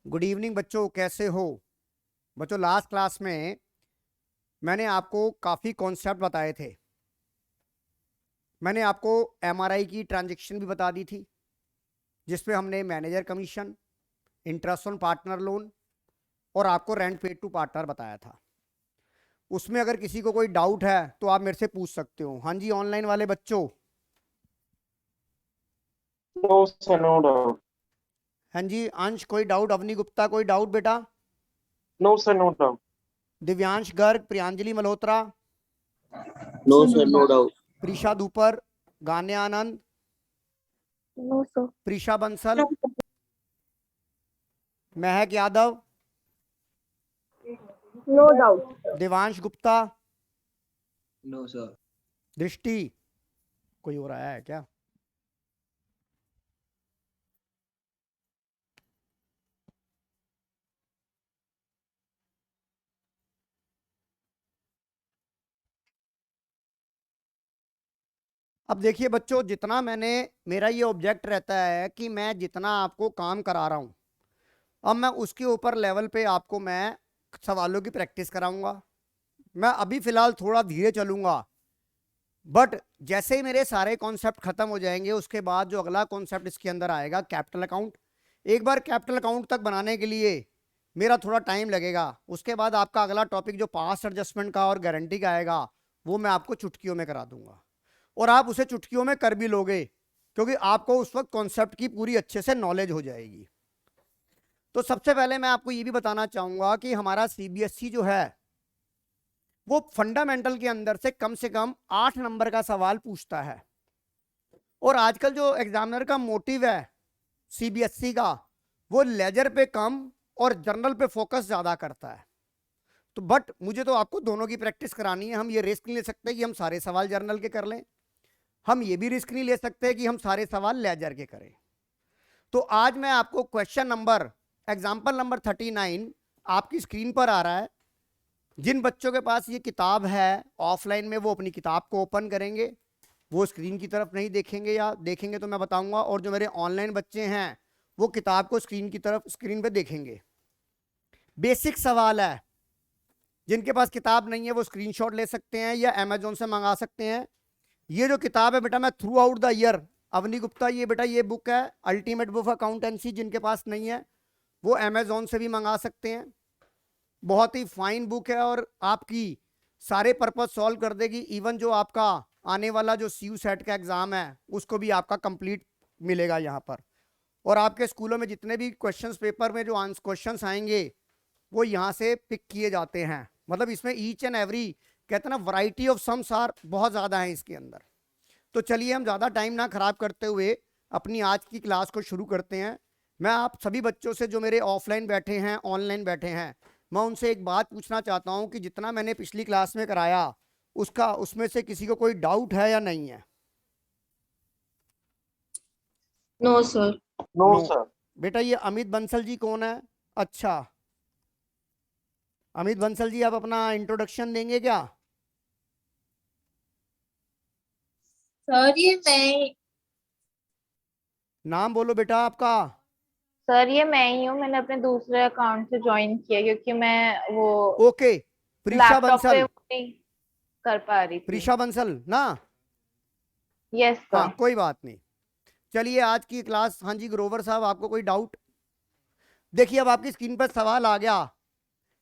Good evening बच्चों, कैसे हो? बच्चों, लास्ट क्लास में मैंने आपको काफ़ी कॉन्सेप्ट बताए थे। मैंने आपको एमआरआई की ट्रांजैक्शन भी बता दी थी, जिसमें हमने manager commission, interest on partner loan और आपको रेंट पेड टू पार्टनर बताया था। उसमें अगर किसी को कोई डाउट है तो आप मेरे से पूछ सकते हो। हाँ जी, ऑनलाइन वाले बच्चों। No sir, no doubt. हाँ जी, अंश कोई डाउट? अवनी गुप्ता कोई डाउट बेटा? No sir, no doubt. Divyansh Garg, Priyanjali Malhotra, no sir, no doubt. Prisha Dupar, Ganya Anand, no sir. Prisha Bansal, Mehak Yadav, no doubt. Devansh Gupta, no sir. Drishti. कोई हो रहा है क्या? अब देखिए बच्चों, जितना मेरा ये ऑब्जेक्ट रहता है कि मैं जितना आपको काम करा रहा हूं, अब मैं उसके ऊपर लेवल पे आपको मैं सवालों की प्रैक्टिस कराऊंगा। मैं अभी फिलहाल थोड़ा धीरे चलूंगा, बट जैसे ही मेरे सारे कॉन्सेप्ट खत्म हो जाएंगे उसके बाद जो अगला कॉन्सेप्ट इसके अंदर आएगा, कैपिटल अकाउंट। एक बार कैपिटल अकाउंट तक बनाने के लिए मेरा थोड़ा टाइम लगेगा। उसके बाद आपका अगला टॉपिक जो पास्ट एडजस्टमेंट का और गारंटी का आएगा, वो मैं आपको चुटकियों में करा दूंगा, और आप उसे चुटकियों में कर भी लोगे, क्योंकि आपको उस वक्त कॉन्सेप्ट की पूरी अच्छे से नॉलेज हो जाएगी। तो सबसे पहले मैं आपको ये भी बताना चाहूंगा कि हमारा सीबीएसई जो है वो फंडामेंटल के अंदर से कम 8 नंबर का सवाल पूछता है। और आजकल जो एग्जामिनर का मोटिव है सीबीएसई का, वो लेजर पे कम और जर्नल पे फोकस ज्यादा करता है। तो बट मुझे तो आपको दोनों की प्रैक्टिस करानी है। हम ये रिस्क नहीं ले सकते कि हम सारे सवाल जर्नल के कर लें, हम ये भी रिस्क नहीं ले सकते कि हम सारे सवाल लेजर के करें। तो आज मैं आपको क्वेश्चन नंबर, एग्जाम्पल नंबर 39 आपकी स्क्रीन पर आ रहा है। जिन बच्चों के पास ये किताब है ऑफलाइन में, वो अपनी किताब को ओपन करेंगे, वो स्क्रीन की तरफ नहीं देखेंगे, या देखेंगे तो मैं बताऊंगा। और जो मेरे ऑनलाइन बच्चे हैं वो किताब को स्क्रीन की तरफ, स्क्रीन पे देखेंगे। बेसिक सवाल है, जिनके पास किताब नहीं है वो स्क्रीनशॉट ले सकते हैं या अमेजोन से मंगा सकते हैं। ये जो किताब है बेटा, मैं throughout the year, Avni Gupta, ये बेटा ये बुक है अल्टीमेट बुक अकाउंटेंसी। जिनके पास नहीं है वो अमेजोन से भी मंगा सकते हैं। बहुत ही फाइन बुक है और आपकी सारे पर्पज सॉल्व कर देगी। इवन जो आपका आने वाला जो सीयू सेट का एग्जाम है उसको भी आपका कंप्लीट मिलेगा यहाँ पर। और आपके स्कूलों में जितने भी क्वेश्चंस पेपर में जो क्वेश्चंस आएंगे वो यहाँ से पिक किए जाते हैं। मतलब इसमें ईच एंड एवरी, कहते हैं ना, वैरायटी ऑफ सम्स आर बहुत ज़्यादा है इसके अंदर। तो चलिए हम ज़्यादा टाइम ना खराब करते हुए अपनी आज की क्लास को शुरू करते हैं। मैं आप सभी बच्चों से, जो मेरे ऑफलाइन बैठे हैं, ऑनलाइन बैठे हैं, मैं उनसे एक बात पूछना चाहता हूं कि जितना मैंने पिछली क्लास में कराया उसमें से किसी को कोई डाउट है या नहीं है? No sir. No no. Sir. बेटा ये अमित बंसल जी कौन है? अच्छा, अमित बंसल जी आप अपना इंट्रोडक्शन देंगे क्या? सर ये मैं नाम बोलो बेटा आपका। सर ये मैं ही हूँ। मैंने अपने दूसरे अकाउंट से ज्वाइन किया क्योंकि मैं वो ओके, प्रीशा लैपटॉप पे बंसल। वो नहीं कर पा रही थी। प्रीशा बंसल ना? यस हाँ सर। कोई बात नहीं। चलिए आज की क्लास, हाँ जी ग्रोवर साहब आपको कोई डाउट? देखिए अब आपकी स्क्रीन पर सवाल आ गया।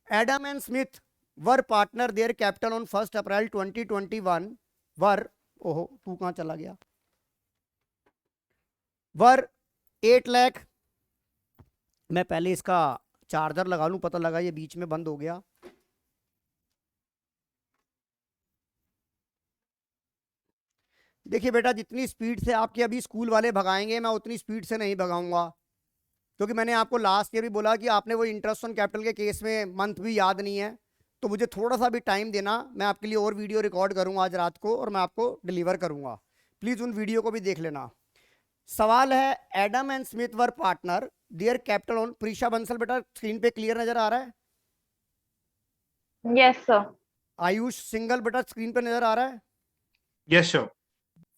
Adam and Smith were partner, their capital on 1 April 2021 वर, ओहो तू कहां चला गया, वर 8 लाख। मैं पहले इसका चार्जर लगा लूं, पता लगा ये बीच में बंद हो गया। देखिए बेटा, जितनी स्पीड से आपके अभी स्कूल वाले भगाएंगे मैं उतनी स्पीड से नहीं भगाऊंगा, क्योंकि मैंने आपको लास्ट ईयर भी बोला कि आपने वो इंटरेस्ट ऑन कैपिटल के केस में मंथ भी याद नहीं है। तो मुझे थोड़ा सा भी टाइम देना, मैं आपके लिए और वीडियो रिकॉर्ड करूंगा आज रात को और मैं आपको डिलीवर करूंगा। प्लीज़ उन वीडियो को भी देख लेना। सवाल है, Adam and Smith were partner, their capital on, Prisha Bansal बेटा स्क्रीन पे क्लियर नजर आ रहा है? Yes sir. आयुष सिंगल बेटा स्क्रीन पे नजर आ रहा है? Yes sir.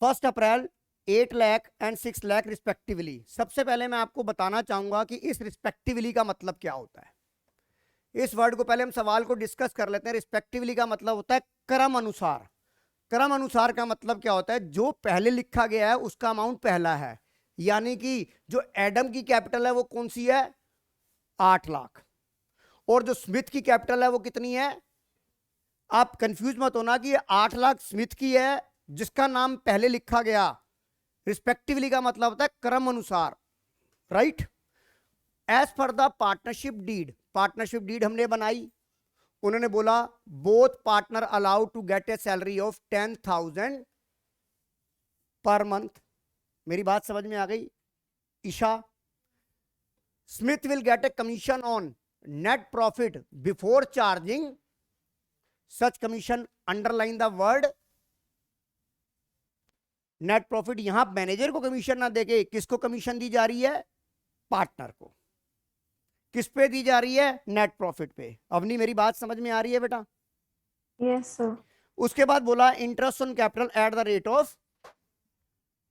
1 April 8 lakh and 6 lakh respectively. सबसे पहले मैं आपको बताना चाहूंगा कि इस रिस्पेक्टिवली का मतलब क्या होता है। इस वर्ड को पहले हम सवाल को डिस्कस कर लेते हैं। रिस्पेक्टिवली का मतलब होता है क्रम अनुसार। क्रम अनुसार का मतलब क्या होता है, जो पहले लिखा गया है उसका अमाउंट पहला है। यानी कि जो एडम की कैपिटल है वो कौन सी है, 8 लाख, और जो स्मिथ की कैपिटल है वो कितनी है। आप कंफ्यूज मत होना कि 8 लाख स्मिथ की है जिसका नाम पहले लिखा गया। रिस्पेक्टिवली का मतलब होता है क्रम अनुसार, right. As per the partnership deed, partnership deed हमने बनाई। उन्होंने बोला both partner allowed to get a salary of 10,000 per month. मेरी बात समझ में आ गई Isha. Smith will get a commission on net profit before charging such commission, underline the word net profit. यहां मैनेजर को कमीशन ना देके किसको कमीशन दी जा रही है, पार्टनर को। किस पे दी जा रही है, नेट प्रॉफिट पे। अवनी मेरी बात समझ में आ रही है बेटा। Yes sir. उसके बाद बोला interest on capital at the rate of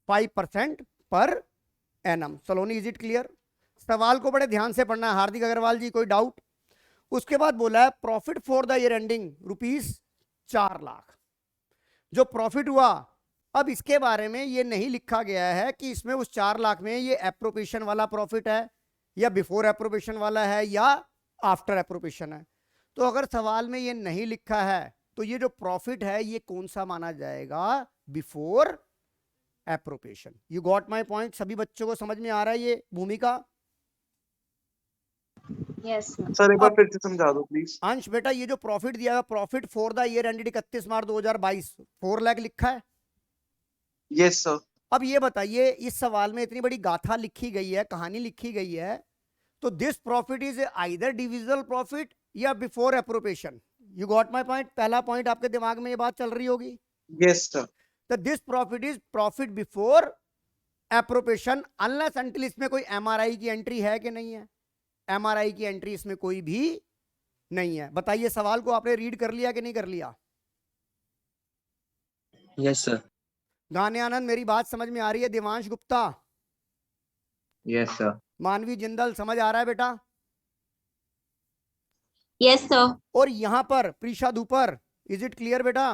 5% per annum. Saloni is it clear. सवाल को बड़े ध्यान से पढ़ना है हार्दिक अग्रवाल जी, कोई डाउट। उसके बाद बोला है profit for the year ending ₹4 lakh, जो प्रॉफिट हुआ। अब इसके बारे में ये नहीं लिखा गया है कि इसमें उस 4 लाख में ये एप्रोप्रिएशन वाला प्रॉफिट है या बिफोर एप्रोप्रिएशन वाला है या आफ्टर एप्रोप्रिएशन है। तो अगर सवाल में ये नहीं लिखा है तो ये जो प्रॉफिट है ये कौन सा माना जाएगा, before appropriation. You got my point. सभी बच्चों को समझ में आ रहा है ये भूमिका। Yes sir. सर एक बार फिर से समझा दो प्लीज। अंश बेटा ये जो प्रॉफिट दिया है, profit for the year ended 31 मार्च 2022, 4 लाख लिखा है। Yes sir. अब ये बताइए इस सवाल में इतनी बड़ी गाथा लिखी गई है, कहानी लिखी गई है, तो this profit is either divisible profit या before appropriation. You got my point. पहला पॉइंट आपके दिमाग में ये बात चल रही होगी। Yes sir. तो this profit is profit before appropriation unless until इसमें कोई एमआरआई की एंट्री है कि नहीं है। एमआरआई की एंट्री इसमें कोई भी नहीं है। बताइए सवाल को आपने रीड कर लिया कि नहीं कर लिया। Yes sir. गाने आनंद मेरी बात समझ में आ रही है। Devansh Gupta, yes sir. मानवी जिंदल समझ आ रहा है बेटा। Yes sir. और यहां पर Prisha Dhupar, is it clear बेटा।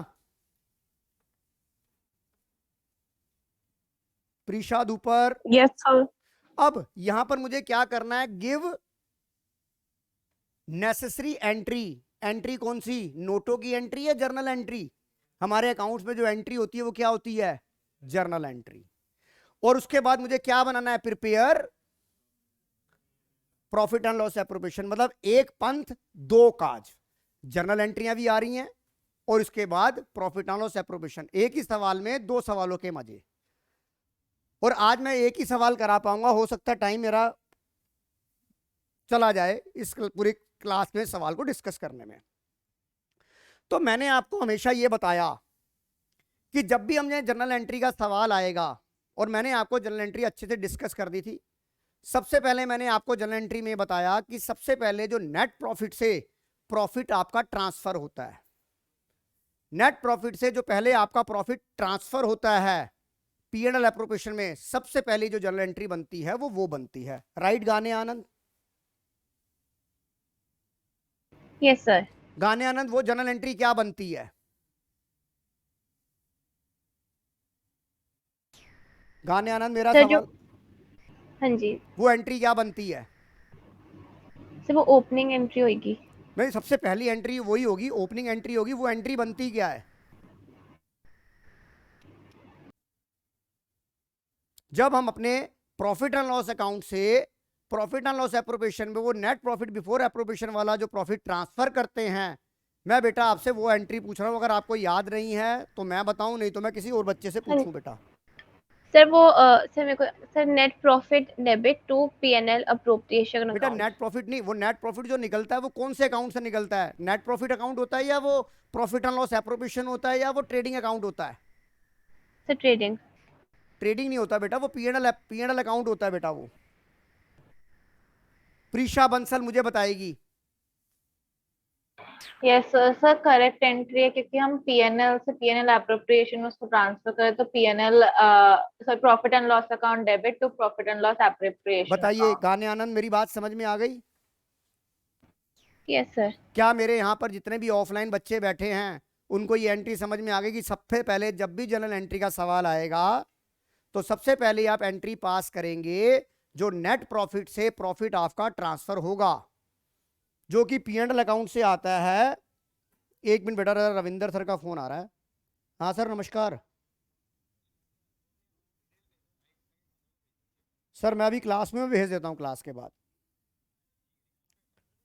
प्रीशा धूपर। Yes sir. अब यहां पर मुझे क्या करना है, गिव नेसेसरी एंट्री। एंट्री कौन सी, नोटों की एंट्री या जर्नल एंट्री। हमारे अकाउंट्स में जो एंट्री होती है वो क्या होती है, जर्नल एंट्री। और उसके बाद मुझे क्या बनाना है, prepare profit and loss appropriation. मतलब एक पंथ दो काज, जर्नल एंट्रियां भी आ रही हैं और इसके बाद प्रॉफिट एंड लॉस एप्रोप्रिएशन। एक ही सवाल में दो सवालों के मजे। और आज मैं एक ही सवाल करा पाऊंगा, हो सकता है टाइम मेरा चला जाए इस पूरी क्लास में सवाल को डिस्कस करने में। तो मैंने आपको हमेशा ये बताया कि जब भी हमने जर्नल एंट्री का सवाल आएगा, और मैंने आपको जर्नल एंट्री अच्छे से डिस्कस कर दी थी। सबसे पहले मैंने आपको जर्नल एंट्री में बताया कि सबसे पहले जो नेट प्रॉफिट से प्रॉफिट आपका ट्रांसफर होता है, नेट प्रॉफिट से जो पहले आपका प्रॉफिट ट्रांसफर होता है P&L एप्रोप्रिएशन में, सबसे पहली जो जर्नल एंट्री बनती है वो बनती है। राइट गाने आनंद। Yes sir. गाने आनंद वो जर्नल एंट्री क्या बनती है, गाने आनंद मेरा सर सवाल। हाँ जी वो एंट्री क्या बनती है। सर, वो ओपनिंग एंट्री होगी। नहीं, सबसे पहली एंट्री वही होगी, ओपनिंग एंट्री होगी। वो एंट्री बनती क्या है, जब हम अपने प्रॉफिट एंड लॉस अकाउंट से प्रॉफिट एंड लॉस एप्रोप्रिएशन में वो नेट प्रॉफिट बिफोर एप्रोप्रिएशन वाला जो प्रॉफिट ट्रांसफर करते हैं। मैं बेटा आपसे वो एंट्री पूछ रहा हूं, अगर आपको याद नहीं है तो मैं बताऊं, नहीं तो मैं किसी और बच्चे से पूछूं बेटा। सर वो सर मेरे को sir net profit debit to P&L appropriation बेटा अकाउंट। नेट प्रॉफिट नहीं, वो नेट प्रॉफिट जो निकलता है वो कौन से अकाउंट से निकलता है, नेट प्रॉफिट अकाउंट होता है या वो प्रॉफिट एंड लॉस एप्रोप्रिएशन होता है या वो ट्रेडिंग अकाउंट होता है। Sir trading. ट्रेडिंग नहीं होता बेटा, वो P&L अकाउंट होता है बेटा। वो प्रीशा बंसल मुझे बताएगी। Yes sir, sir correct entry है क्योंकि हम पीएनएल से पीएनएल एप्रोप्रिएशन में उसको ट्रांसफर करें तो PNL sir profit and loss account debit to profit and loss appropriation बताइए अकाउंट। गाने आनंद, मेरी बात समझ में आ गई? Yes sir. क्या मेरे यहाँ पर जितने भी ऑफलाइन बच्चे बैठे हैं उनको ये एंट्री समझ में आ गई कि सबसे पहले जब भी जनरल एंट्री का सवाल आएगा तो सबसे पहले आप एंट्री पास करेंगे जो नेट प्रॉफिट से प्रॉफिट आपका ट्रांसफर होगा, जो कि पीएनएल अकाउंट से आता है। एक मिनट बेटा, रविंदर सर का फोन आ रहा है। हाँ सर नमस्कार। सर मैं अभी क्लास में भेज देता हूँ, क्लास के बाद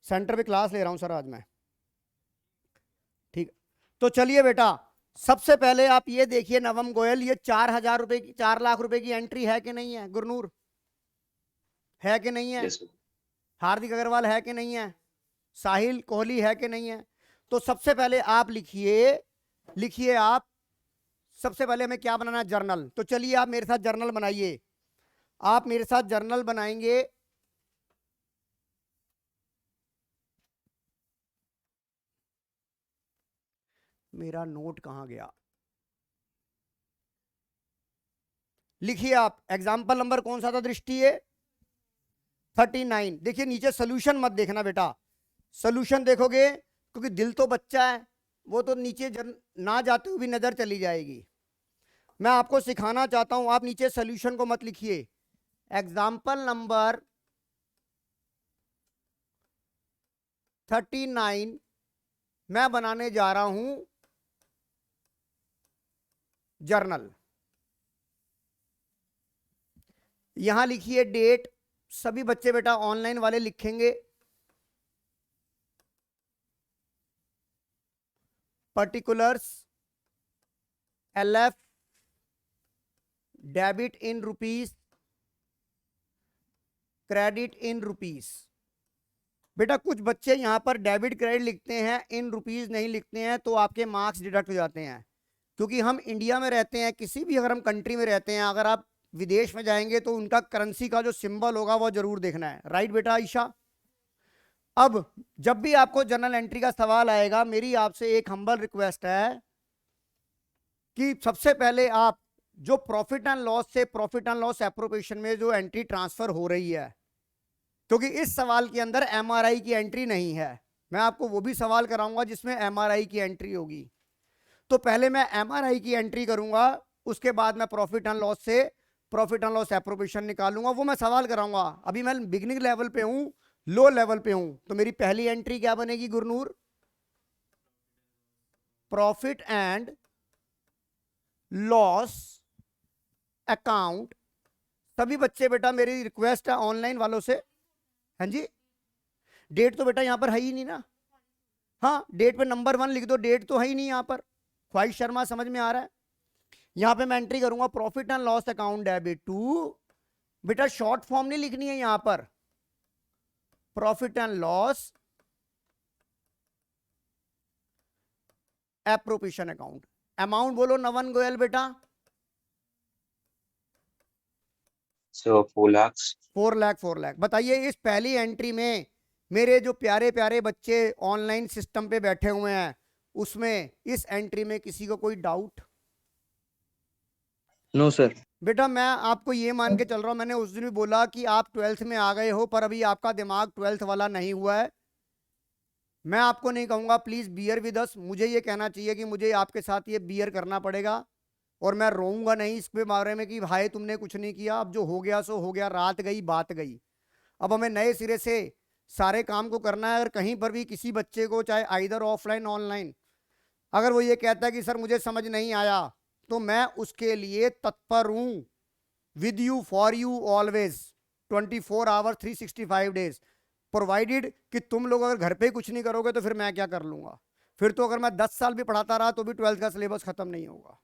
सेंटर पे क्लास ले रहा हूँ सर आज मैं। ठीक, तो चलिए बेटा, सबसे पहले आप ये देखिए नवम गोयल, ये 4,000 रुपए की, 4 लाख रुपए की एंट्री है कि नहीं है? गुरनूर है कि नहीं है? Yes, sir. हार्दिक अग्रवाल है कि नहीं है? साहिल कोहली है कि नहीं है? तो सबसे पहले आप लिखिए, लिखिए आप सबसे पहले हमें क्या बनाना है? जर्नल। तो चलिए आप मेरे साथ जर्नल बनाइए। आप मेरे साथ जर्नल बनाएंगे। मेरा नोट कहां गया? लिखिए आप, एग्जाम्पल नंबर कौन सा था दृष्टि? है 39। देखिए नीचे सोल्यूशन मत देखना बेटा, सोल्यूशन देखोगे क्योंकि दिल तो बच्चा है, वो तो नीचे ना जाते हुए भी नजर चली जाएगी। मैं आपको सिखाना चाहता हूं, आप नीचे सोल्यूशन को मत लिखिए। एग्जाम्पल नंबर 39 मैं बनाने जा रहा हूं जर्नल। यहां लिखिए डेट, सभी बच्चे बेटा ऑनलाइन वाले लिखेंगे। Particulars LF debit in rupees, credit in rupees. बेटा कुछ बच्चे यहां पर डेबिट क्रेडिट लिखते हैं, इन रुपीस नहीं लिखते हैं, तो आपके मार्क्स डिडक्ट हो जाते हैं। क्योंकि हम इंडिया में रहते हैं, किसी भी अगर हम कंट्री में रहते हैं, अगर आप विदेश में जाएंगे तो उनका करेंसी का जो सिंबल होगा वो जरूर देखना है। राइट बेटा ईशा? अब जब भी आपको जनरल एंट्री का सवाल आएगा, मेरी आपसे एक हम्बल रिक्वेस्ट है कि सबसे पहले आप जो प्रॉफिट एंड लॉस से प्रॉफिट एंड लॉस एप्रोप्रिएशन में जो एंट्री ट्रांसफर हो रही है, क्योंकि इस सवाल के अंदर MRI की एंट्री नहीं है, मैं आपको वो भी सवाल कराऊंगा जिसमें MRI की एंट्री होगी। तो पहले मैं MRI की एंट्री करूंगा, उसके बाद मैं प्रॉफिट एंड लॉस से प्रॉफिट एंड लॉस एप्रोप्रिएशन निकालूंगा, वो मैं सवाल कराऊंगा। अभी मैं बिगिनिंग लेवल पे हूं, लो लेवल पे हूं, तो मेरी पहली एंट्री क्या बनेगी Gurnoor? Profit and loss account. सभी बच्चे बेटा मेरी रिक्वेस्ट है ऑनलाइन वालों से, हाँ जी, डेट तो बेटा यहां पर है ही नहीं ना। हाँ डेट पे नंबर 1 लिख दो, डेट तो है ही नहीं यहां पर। ख्वाहिश शर्मा समझ में आ रहा है? यहां पे मैं एंट्री करूंगा profit and loss account debit to, बेटा शॉर्ट फॉर्म नहीं लिखनी है यहां पर, profit and loss appropriation account. Amount बोलो नवन गोयल बेटा। So 4 lakhs. 4 लाख 4 लाख। बताइए इस पहली एंट्री में मेरे जो प्यारे प्यारे बच्चे ऑनलाइन सिस्टम पे बैठे हुए हैं, उसमें इस एंट्री में किसी को कोई डाउट? No sir. बेटा मैं आपको ये मान के चल रहा हूं, मैंने उस दिन भी बोला कि आप 12th में आ गए हो, पर अभी आपका दिमाग 12th वाला नहीं हुआ है। मैं आपको नहीं कहूंगा प्लीज बियर विद अस, मुझे ये कहना चाहिए कि मुझे आपके साथ ये बियर करना पड़ेगा, और मैं रोऊंगा नहीं इस पे बारे में कि भाई तुमने कुछ नहीं किया। अब जो हो गया सो हो गया, रात गई बात गई। अब हमें नए सिरे से सारे काम को करना है। अगर कहीं पर भी किसी बच्चे को, चाहे आइदर ऑफलाइन ऑनलाइन, अगर वो ये कहता है कि सर मुझे समझ नहीं आया, तो मैं उसके लिए तत्पर हूं, with you, for you, always, 24 hour 365 days, provided कि तुम लोग अगर घर पे कुछ नहीं करोगे तो फिर मैं क्या कर लूंगा? फिर तो अगर मैं 10 साल भी पढ़ाता रहा तो भी 12th का सिलेबस खत्म नहीं होगा।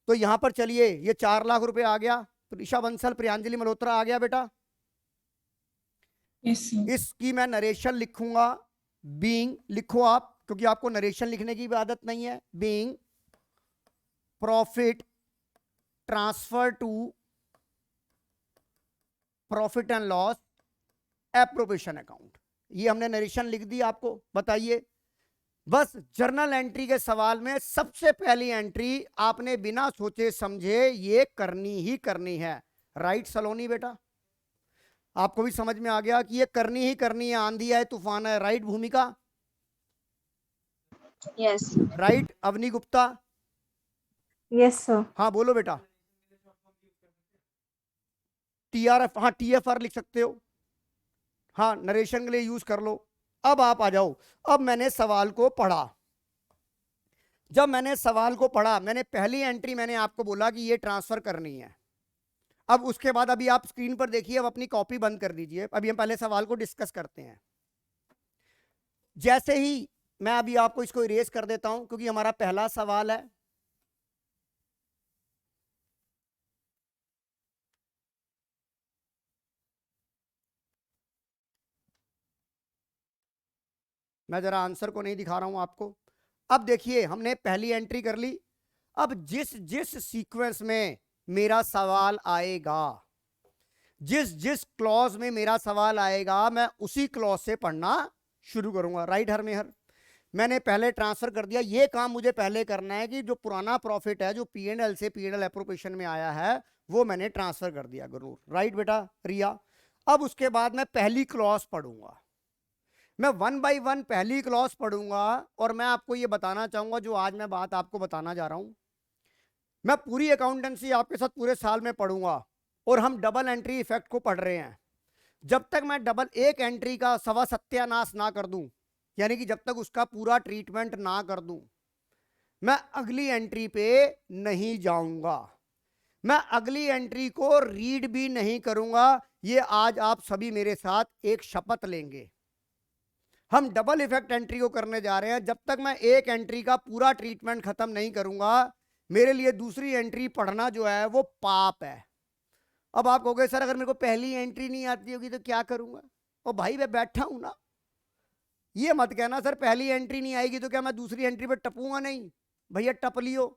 तो यहां पर चलिए ये 4 लाख रुपए आ गया, ऋषा बंसल, प्रियांजलि मल्होत्रा आ गया बेटा। Yes, sir. इसकी मैं नरेशन लिखूंगा, बीइंग लिखो आप, क्योंकि आपको नरेशन लिखने की भी आदत नहीं है। Being profit transfer to profit and loss appropriation account, ये हमने नरेशन लिख दी आपको। बताइए बस जर्नल एंट्री के सवाल में सबसे पहली एंट्री आपने बिना सोचे समझे ये करनी ही करनी है। राइट सलोनी बेटा, आपको भी समझ में आ गया कि ये करनी ही करनी है, आंधी है तूफान है। Right Bhumika? Yes right Avni Gupta? Yes sir. हाँ बोलो बेटा। TRF, हाँ TFR लिख सकते हो, हाँ नरेशन के लिए यूज कर लो। अब आप आ जाओ। अब मैंने सवाल को पढ़ा, जब मैंने सवाल को पढ़ा, मैंने पहली एंट्री मैंने आपको बोला कि ये ट्रांसफर करनी है। अब उसके बाद अभी आप स्क्रीन पर देखिए, अब अपनी कॉपी बंद कर दीजिए, अभी हम पहले सवाल को डिस्कस करते हैं। जैसे ही मैं अभी आपको इसको इरेज कर देता हूं क्योंकि हमारा पहला सवाल है। मैं जरा आंसर को नहीं दिखा रहा हूं आपको। अब देखिए हमने पहली एंट्री कर ली। अब जिस जिस सीक्वेंस में मेरा सवाल आएगा, जिस जिस क्लॉज में मेरा सवाल आएगा, मैं उसी क्लॉज से पढ़ना शुरू करूंगा। राइट हर मेहर? मैंने पहले ट्रांसफर कर दिया। ये काम मुझे पहले करना है कि जो पुराना प्रॉफिट है जो P&L से P&L एप्रोप्रिएशन में आया है वो मैंने ट्रांसफर कर दिया जरूर। राइट बेटा रिया? अब उसके बाद मैं पहली क्लॉज पढ़ूंगा, मैं 1 बाय 1 पहली क्लॉज पढ़ूंगा। और मैं आपको ये बताना चाहूंगा, जो आज मैं बात आपको बताना जा रहा हूं, मैं पूरी अकाउंटेंसी आपके साथ पूरे साल में पढ़ूंगा और हम डबल एंट्री इफेक्ट को पढ़ रहे हैं। जब तक मैं डबल एक एंट्री का सवा सत्यानाश ना कर दूं, यानी कि जब तक उसका पूरा ट्रीटमेंट ना कर दूं, मैं अगली एंट्री पे नहीं जाऊंगा, मैं अगली एंट्री को रीड भी नहीं करूंगा। ये आज आप सभी मेरे साथ एक शपथ लेंगे। हम डबल इफेक्ट एंट्री को करने जा रहे हैं। जब तक मैं एक एंट्री का पूरा ट्रीटमेंट खत्म नहीं करूंगा, मेरे लिए दूसरी एंट्री पढ़ना जो है वो पाप है। अब आप कहोगे सर अगर मेरे को पहली एंट्री नहीं आती होगी तो क्या करूंगा? ओ भाई मैं बैठा हूं ना, ये मत कहना सर पहली एंट्री नहीं आएगी तो क्या मैं दूसरी एंट्री पे टपूंगा? नहीं भैया टप लियो,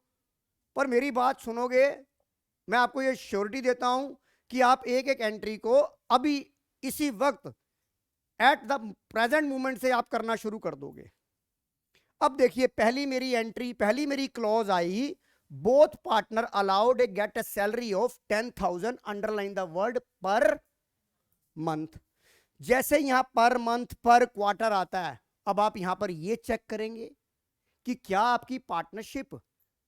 पर मेरी बात सुनोगे। मैं आपको ये श्योरिटी देता हूं कि आप एक एक एंट्री को अभी इसी वक्त एट द प्रेजेंट मोमेंट से आप करना शुरू कर दोगे। अब देखिए पहली मेरी एंट्री, पहली मेरी clause I, both partner allowed A get a salary of 10,000, underline the word per month. जैसे यहां पर मंथ पर क्वार्टर आता है, अब आप यहां पर ये चेक करेंगे कि क्या आपकी पार्टनरशिप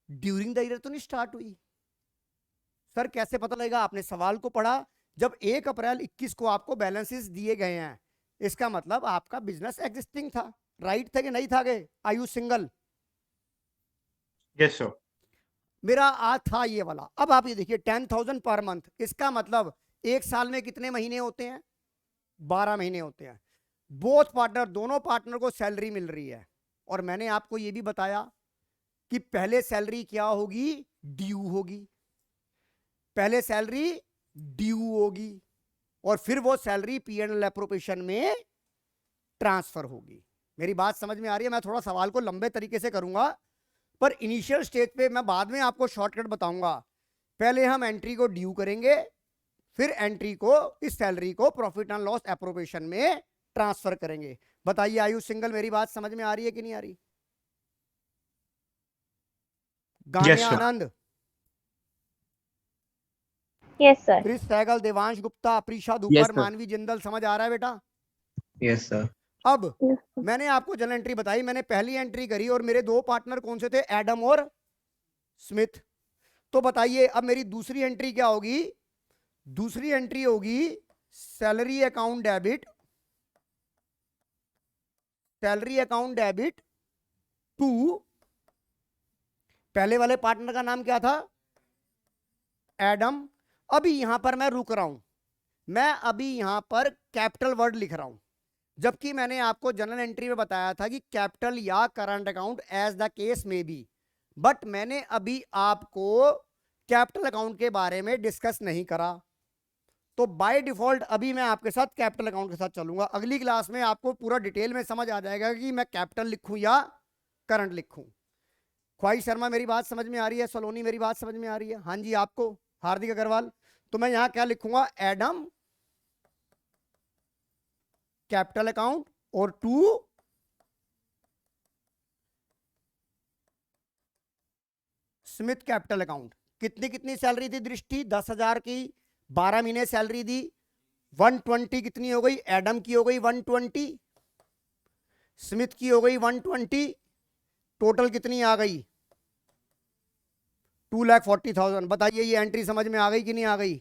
ड्यूरिंग द ईयर तो नहीं स्टार्ट हुई। सर कैसे पता लगेगा? आपने सवाल को पढ़ा, जब 1 अप्रैल 21 को आपको बैलेंसेस दिए गए हैं, इसका मतलब आपका बिजनेस एग्जिस्टिंग था। राइट थे कि नहीं था? गए are you single? Yes sir. मेरा आज था ये वाला। अब आप ये देखिए 10,000 पर मंथ, इसका मतलब एक साल में कितने महीने होते हैं? 12 महीने होते हैं। बोथ पार्टनर, दोनों पार्टनर को सैलरी मिल रही है। और मैंने आपको ये भी बताया कि पहले सैलरी क्या होगी? ड्यू होगी। पहले सैलरी ड्यू होगी और फिर वो सैलरी P&L एप्रोप्रिएशन में ट्रांसफर होगी। मेरी बात समझ में आ रही है? मैं थोड़ा सवाल को लंबे तरीके से करूंगा, पर इनिशियल स्टेज पे मैं बाद में आपको शॉर्टकट बताऊंगा। पहले हम एंट्री को ड्यू करेंगे, फिर एंट्री को, इस सैलरी को प्रॉफिट एंड लॉस एप्रोप्रिएशन में ट्रांसफर करेंगे। बताइए आयु सिंगल, मेरी बात समझ में आ रही है कि नहीं आ रही? Ganya sir. Anand, yes sir. Chris Sehgal, Devansh Gupta, Prisha Yes, Dhupar, sir. Manvi Jindal, समझ आ रहा है बेटा? Yes sir. अब मैंने आपको जनरल एंट्री बताई, मैंने पहली एंट्री करी और मेरे दो पार्टनर कौन से थे? एडम और स्मिथ। तो बताइए अब मेरी दूसरी एंट्री क्या होगी? दूसरी एंट्री होगी salary account debit, salary account debit to, पहले वाले पार्टनर का नाम क्या था? एडम। अभी यहां पर मैं रुक रहा हूं, मैं अभी यहां पर कैपिटल वर्ड लिख रहा हूं, जबकि मैंने आपको जनरल एंट्री में बताया था कि कैपिटल या current account as the case may be. But मैंने अभी आपको कैपिटल अकाउंट के बारे में डिस्कस नहीं करा, तो बाय डिफॉल्ट अभी मैं आपके साथ कैपिटल अकाउंट के साथ चलूंगा। अगली क्लास में आपको पूरा डिटेल में समझ आ जाएगा कि मैं कैपिटल लिखूं या करंट लिखूं। ख्वाहिश शर्मा मेरी बात समझ में आ रही है? सलोनी मेरी बात समझ में आ रही है? हाँ जी आपको? हार्दिक अग्रवाल, तो मैं यहां क्या लिखूंगा? एडम कैपिटल अकाउंट और टू स्मिथ कैपिटल अकाउंट। कितनी कितनी सैलरी थी दृष्टि? 10,000 की, 12 महीने सैलरी दी, 120 कितनी हो गई? एडम की हो गई 120, स्मिथ की हो गई 120, टोटल कितनी आ गई? 2,40,000। बताइए ये एंट्री समझ में आ गई कि नहीं आ गई?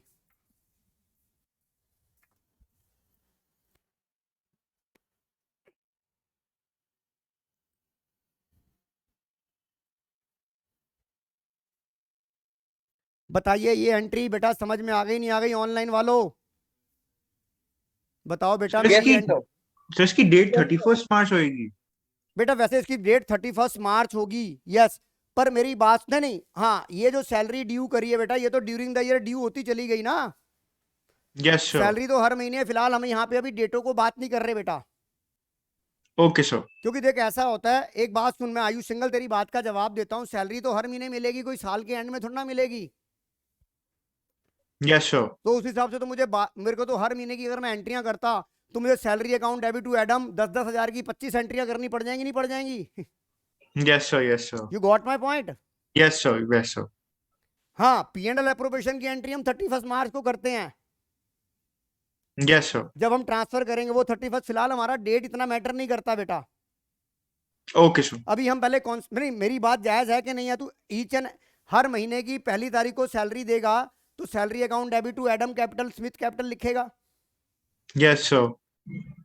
बताइए ये एंट्री बेटा समझ में आ गई नहीं आ गई? ऑनलाइन वालों बताओ बेटा। सर मेरी इसकी एंट्री सर इसकी डेट 31 मार्च होएगी। बेटा वैसे इसकी डेट 31 मार्च होगी, यस, पर मेरी बात नहीं, हाँ ये जो सैलरी ड्यू करी है बेटा, ये तो ड्यूरिंग द ईयर ड्यू होती चली गई ना। Yes sir. सैलरी तो हर महीने, फिलहाल हम यहाँ पे अभी डेटों को बात नहीं कर रहे बेटा, ओके सर। क्योंकि देख ऐसा होता है, एक बात सुन, मैं आयुष सिंगल तेरी बात का जवाब देता हूँ, सैलरी तो हर महीने मिलेगी, कोई साल के एंड में थोड़ा ना मिलेगी। Yes sir. तो उस हिसाब से तो मुझे मेरे को तो हर महीने की अगर मैं एंट्रियां करता तो मुझे salary account debit to Adam 10-10 हजार की 25 एंट्रियां करनी पड़ जाएंगी, नहीं पड़ जाएंगी? Yes sir. Yes sir. You got my point? Yes sir. Yes sir. हाँ, P&L अप्रोप्रिएशन की एंट्री हम 31 मार्च को करते हैं। Yes sir. जब हम ट्रांसफर करेंगे वो 31, फिलहाल हमारा डेट इतना मैटर नहीं करता बेटा। Okay sir. अभी हम पहले नहीं, मेरी बात जायज है कि नहीं है? तू ईच एंड हर महीने की पहली तारीख को सैलरी देगा तो salary account debit to Adam capital Smith capital लिखेगा। Yes sir.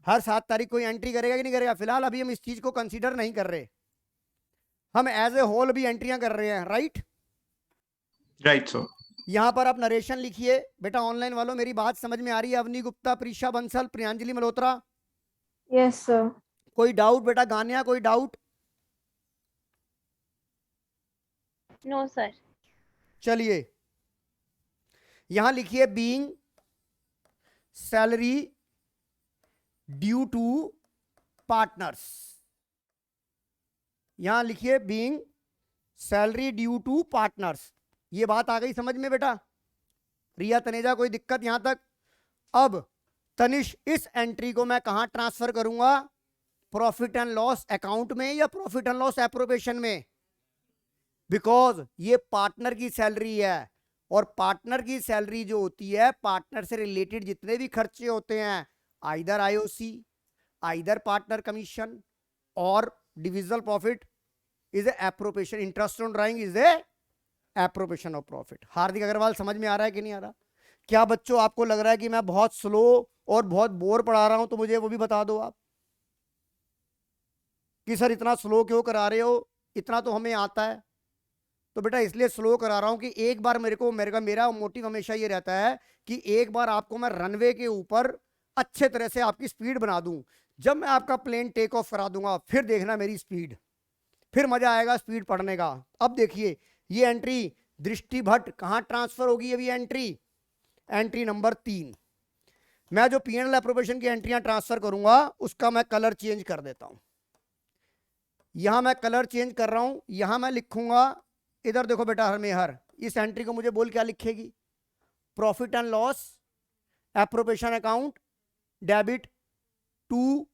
हर 7 तारीख को एंट्री करेगा कि नहीं करेगा? फिलहाल अभी हम इस चीज को कंसीडर नहीं कर रहे, हम एज ए होल भी एंट्रियां कर रहे हैं, राइट? Right sir. यहां पर आप नरेशन लिखिए बेटा। ऑनलाइन वालों मेरी बात समझ में आ रही है? Avni Gupta, Prisha Bansal, Priyanjali Malhotra, Yes, sir. कोई डाउट बेटा? गानिया कोई डाउट? No sir. चलिए यहां लिखिए being salary due to partners. यहां लिखिए being salary due to partners. ये बात आ गई समझ में बेटा? रिया, तनेजा, कोई दिक्कत यहां तक? अब तनिष, इस एंट्री को मैं कहां ट्रांसफर करूंगा? प्रॉफिट एंड लॉस अकाउंट में या प्रॉफिट एंड लॉस एप्रोप्रिएशन में? बिकॉज ये पार्टनर की सैलरी है, और पार्टनर की सैलरी जो होती है, पार्टनर से रिलेटेड जितने भी खर्चे होते हैं, either IOC, either partner commission और divisible profit is appropriation, interest on drawing is a appropriation of profit. Hardik Agarwal समझ में आ रहा है कि नहीं आ रहा? क्या बच्चों आपको लग रहा है कि मैं बहुत स्लो और बहुत बोर पढ़ा रहा हूं? तो मुझे वो भी बता दो आप कि सर इतना स्लो क्यों करा रहे हो, इतना तो हमें आता है। तो बेटा इसलिए स्लो करा रहा हूं कि एक बार मेरा मोटिव हमेशा ये रहता है कि एक बार आपको मैं रनवे के ऊपर अच्छे तरह से आपकी स्पीड बना दूं। जब मैं आपका प्लेन टेक ऑफ करा दूंगा फिर देखना मेरी स्पीड, फिर मजा आएगा स्पीड पढ़ने का। अब देखिए ये एंट्री दृष्टि भट्ट कहां ट्रांसफर होगी? अभी एंट्री नंबर 3। मैं जो P&L एप्रोप्रिएशन की एंट्रियां ट्रांसफर करूंगा उसका मैं कलर चेंज कर देता हूं। यहां मैं कलर चेंज कर रहा हूं, यहां मैं लिखूंगा, इधर देखो बेटा हर में हर, इस एंट्री को मुझे बोल क्या लिखेगी? Profit and loss appropriation account debit to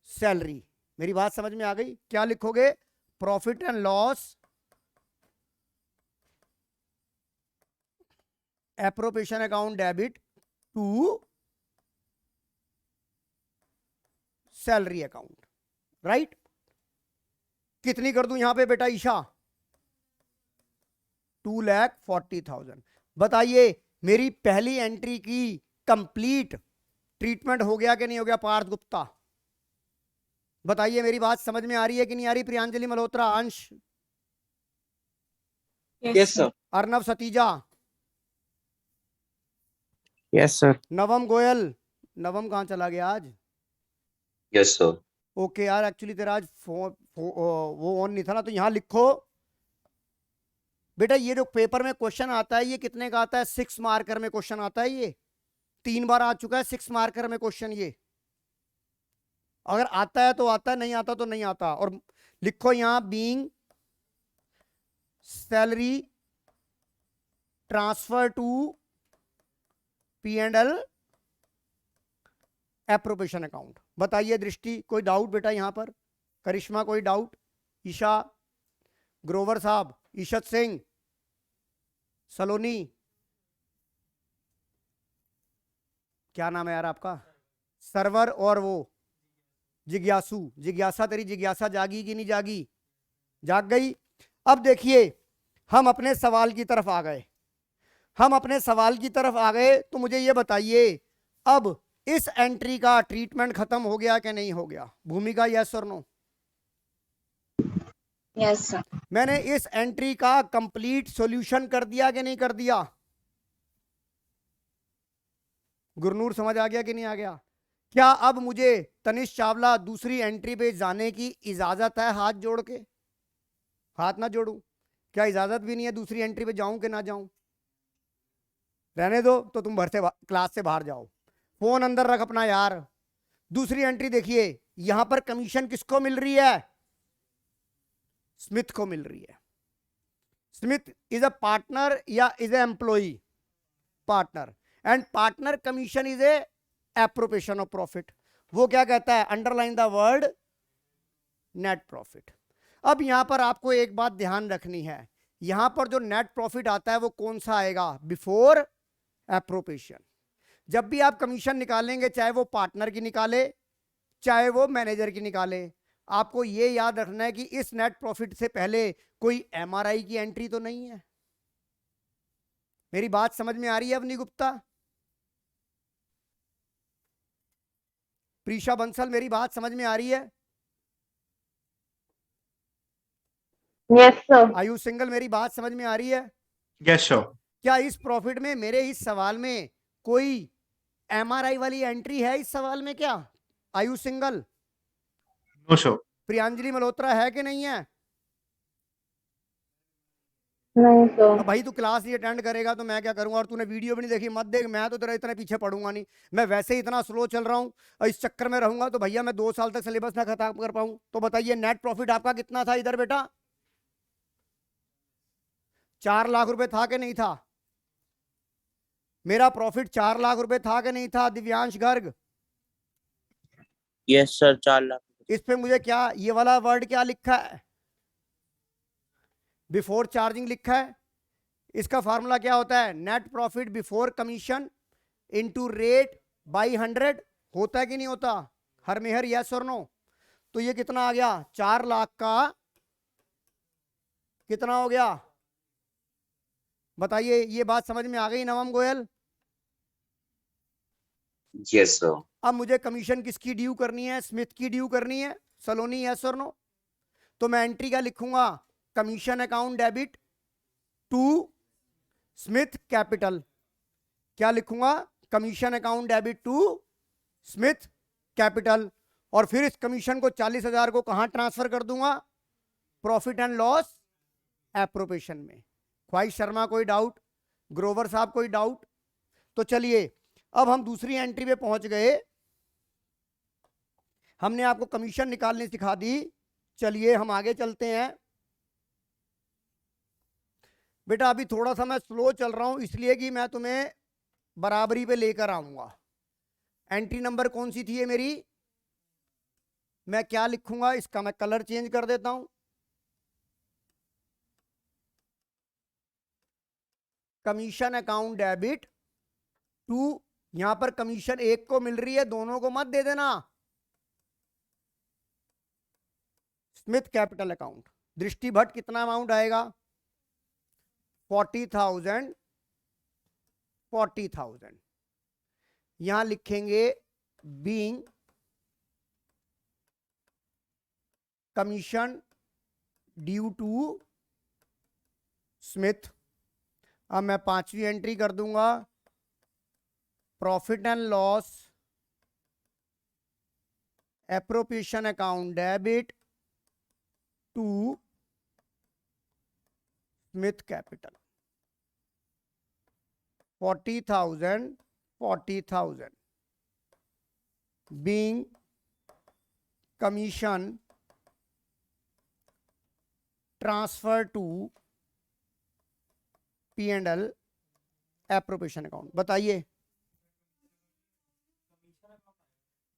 salary. मेरी बात समझ में आ गई? क्या लिखोगे? Profit and loss appropriation account debit to salary account, right? कितनी कर दूं यहां पे बेटा ईशा? 2,40,000। बताइए मेरी पहली एंट्री की कंप्लीट ट्रीटमेंट हो गया कि नहीं हो गया? पार्थ गुप्ता बताइए, मेरी बात समझ में आ रही है कि नहीं आ रही? प्रियांजलि मल्होत्रा, अंश, Yes, sir. Arnav Satija, Yes, sir. नवम गोयल। नवम कहां चला गया आज? Yes, sir. ओके यार, एक्चुअली तेरा आज वो ऑन नहीं था ना, तो यहां लिखो बेटा। ये जो पेपर में क्वेश्चन आता है ये कितने का आता है? 6 मार्कर में क्वेश्चन आता है। ये 3 बार आ चुका है 6 मार्कर में क्वेश्चन। ये अगर आता है तो आता है, नहीं आता तो नहीं आता। और लिखो यहां being salary transfer to P&L appropriation account. बताइए दृष्टि, कोई डाउट बेटा यहां पर? करिश्मा कोई डाउट? ईशा ग्रोवर साहब, ईशत सिंह, सलोनी, क्या नाम है यार आपका, सरवर, और वो जिज्ञासु। जिज्ञासा, तेरी जिज्ञासा जागी कि नहीं जागी? जाग गई। अब देखिए हम अपने सवाल की तरफ आ गए। हम अपने सवाल की तरफ आ गए तो मुझे ये बताइए, अब इस एंट्री का ट्रीटमेंट खत्म हो गया कि नहीं हो गया? भूमिका, यस और नो? Yes, sir. मैंने इस एंट्री का कंप्लीट सॉल्यूशन कर दिया कि नहीं कर दिया? गुरनूर समझ आ गया कि नहीं आ गया? क्या अब मुझे तनिष चावला दूसरी एंट्री पे जाने की इजाजत है? हाथ जोड़ के, हाथ ना जोड़ू, क्या इजाजत भी नहीं है दूसरी एंट्री पे जाऊं कि ना जाऊं? रहने दो तो तुम क्लास से बाहर जाओ, फोन अंदर रख अपना यार। दूसरी एंट्री देखिए, यहां पर कमीशन किसको मिल रही है? स्मिथ को मिल रही है। स्मिथ इज अ पार्टनर या is a employee? Partner. And partner commission is a appropriation of profit. वो क्या कहता है? Underline the word net profit. अब यहां पर आपको एक बात ध्यान रखनी है, यहां पर जो नेट प्रॉफिट आता है वो कौन सा आएगा? Before appropriation. जब भी आप कमीशन निकालेंगे, चाहे वो पार्टनर की निकाले चाहे वो मैनेजर की निकाले, आपको ये याद रखना है कि इस नेट प्रॉफिट से पहले कोई एमआरआई की एंट्री तो नहीं है। मेरी बात समझ में आ रही है अवनी गुप्ता? प्रीशा बंसल, मेरी बात समझ में आ रही है? Yes, sir. आयुष सिंगल, मेरी बात समझ में आ रही है? Yes, sir. क्या इस प्रॉफिट में, मेरे इस सवाल में कोई एमआरआई वाली एंट्री है? इस सवाल में क्या Ayush single, No, sir. Priyanjali Malhotra है कि नहीं है? नहीं sir. अब भाई तू क्लास नहीं अटेंड करेगा तो मैं क्या करूंगा? और तूने वीडियो भी नहीं देखी, मत देख, मैं तो तेरा इतने पीछे पड़ूंगा नहीं। मैं वैसे ही इतना स्लो चल रहा हूं और इस चक्कर में रहूंगा तो भैया मैं 2 साल तक सिलेबस ना खत्म कर पाऊं। तो बताइए नेट प्रॉफिट आपका कितना था इधर बेटा? 4 लाख रुपए था कि नहीं था? मेरा प्रॉफिट 4 लाख रुपए था कि नहीं था? Divyansh Garg, yes sir, 4 lakh. इस पे मुझे क्या, ये वाला वर्ड क्या लिखा है? बिफोर चार्जिंग लिखा है। इसका फार्मूला क्या होता है? Net profit before commission into rate by 100। होता है कि नहीं होता? हर मेहर, यस और नो? तो ये कितना आ गया? 4 लाख का कितना हो गया? बताइए, ये बात समझ में आ गई नवम गोयल? Yes, sir. अब मुझे कमीशन किसकी ड्यू करनी है? स्मिथ की ड्यू करनी है। सलोनी, यस और नो? तो मैं एंट्री क्या लिखूंगा? Commission account debit to Smith capital. क्या लिखूंगा? Commission account debit to Smith capital. और फिर इस कमीशन को 40,000 को कहां ट्रांसफर कर दूंगा? प्रॉफिट एंड लॉस एप्रोप्रिएशन में। ख्वाहिश शर्मा कोई डाउट? ग्रोवर साहब कोई डाउट? तो चलिए अब हम दूसरी एंट्री पे पहुंच गए। हमने आपको कमीशन निकालनी सिखा दी। चलिए हम आगे चलते हैं। बेटा अभी थोड़ा सा मैं स्लो चल रहा हूं इसलिए कि मैं तुम्हें बराबरी पे लेकर आऊंगा। एंट्री नंबर कौन सी थी ये मेरी? मैं क्या लिखूंगा? इसका मैं कलर चेंज कर देता हूं। कमीशन अकाउंट डेबिट टू, यहां पर कमीशन एक को मिल रही है, दोनों को मत दे देना। Smith capital account. Drishti Bhatt, कितना अमाउंट आएगा? 40,000। 40,000 यहां लिखेंगे being commission due to Smith. अब मैं 5वीं एंट्री कर दूंगा, profit and loss appropriation account debit to Smith capital. 40,000 40,000 being commission transfer to P&L appropriation account. बताइए,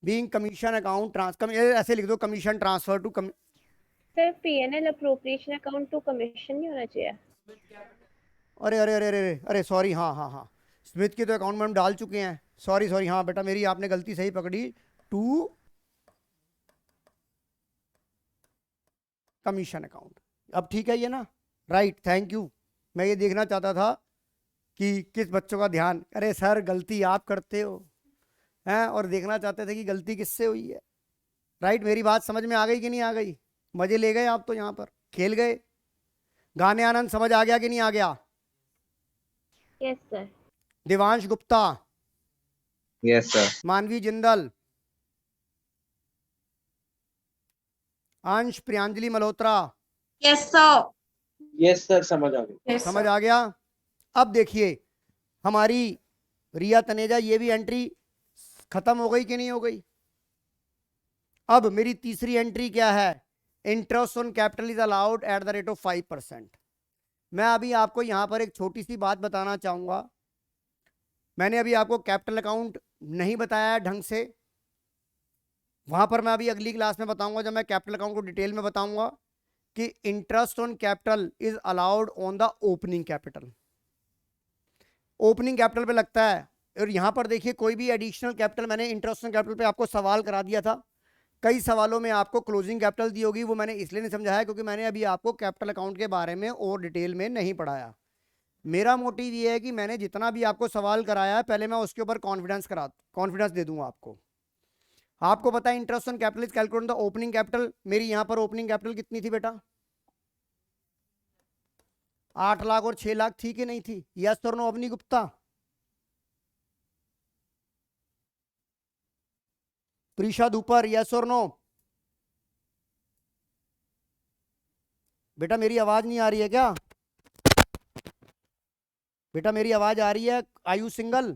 बीइंग कमीशन अकाउंट ऐसे लिख दो, commission transfer to sir PNL appropriation account to commission नहीं होना चाहिए? अरे अरे अरे अरे अरे अरे सॉरी, हाँ हाँ हाँ, स्मिथ के तो अकाउंट में हम डाल चुके हैं। सॉरी सॉरी, हाँ बेटा मेरी आपने गलती सही पकड़ी। टू कमीशन अकाउंट, अब ठीक है ये ना? Right, thank you. मैं ये देखना चाहता था कि किस बच्चों का ध्यान, अरे सर गलती आप करते हो हैं, और देखना चाहते थे कि गलती किससे हुई है। राइट, मेरी बात समझ में आ गई कि नहीं आ गई? मजे ले गए आप तो, यहाँ पर खेल गए। गाने आनंद समझ आ गया कि नहीं आ गया? Yes sir. Devansh Gupta, Yes, sir. Manvi Jindal, अंश Priyanjali Malhotra, yes sir. Yes, sir. समझ आ गई. यस समझ आ गया? अब देखिए हमारी रिया तनेजा, ये भी एंट्री खत्म हो गई कि नहीं हो गई? अब मेरी तीसरी एंट्री क्या है? Interest on capital is allowed at the rate of 5%। मैं अभी आपको यहां पर एक छोटी सी बात बताना चाहूंगा। मैंने अभी आपको कैपिटल अकाउंट नहीं बताया ढंग से, वहां पर मैं अभी अगली क्लास में बताऊंगा, जब मैं कैपिटल अकाउंट को डिटेल में बताऊंगा कि interest on capital is allowed on the opening capital. Opening capital पे लगता है। और यहां पर देखिए कोई भी एडिशनल कैपिटल, मैंने इंटरेस्ट ऑन कैपिटल पे आपको सवाल करा दिया था, कई सवालों में आपको क्लोजिंग कैपिटल दी होगी, वो मैंने इसलिए नहीं समझाया क्योंकि मैंने अभी आपको कैपिटल अकाउंट के बारे में और डिटेल में नहीं पढ़ाया। मेरा मोटिव ये है कि मैंने जितना भी आपको सवाल कराया है, पहले मैं उसके ऊपर कॉन्फिडेंस दे दूंगा आपको। आपको पता है interest on capital is calculated the opening capital. मेरी यहां पर ओपनिंग कैपिटल कितनी थी बेटा? 8 लाख और 6 लाख थी कि नहीं थी? यस और नो अवनी गुप्ता? प्रीशा धूपर, यस और नो? बेटा मेरी आवाज नहीं आ रही है क्या? बेटा मेरी आवाज आ रही है? Are you single?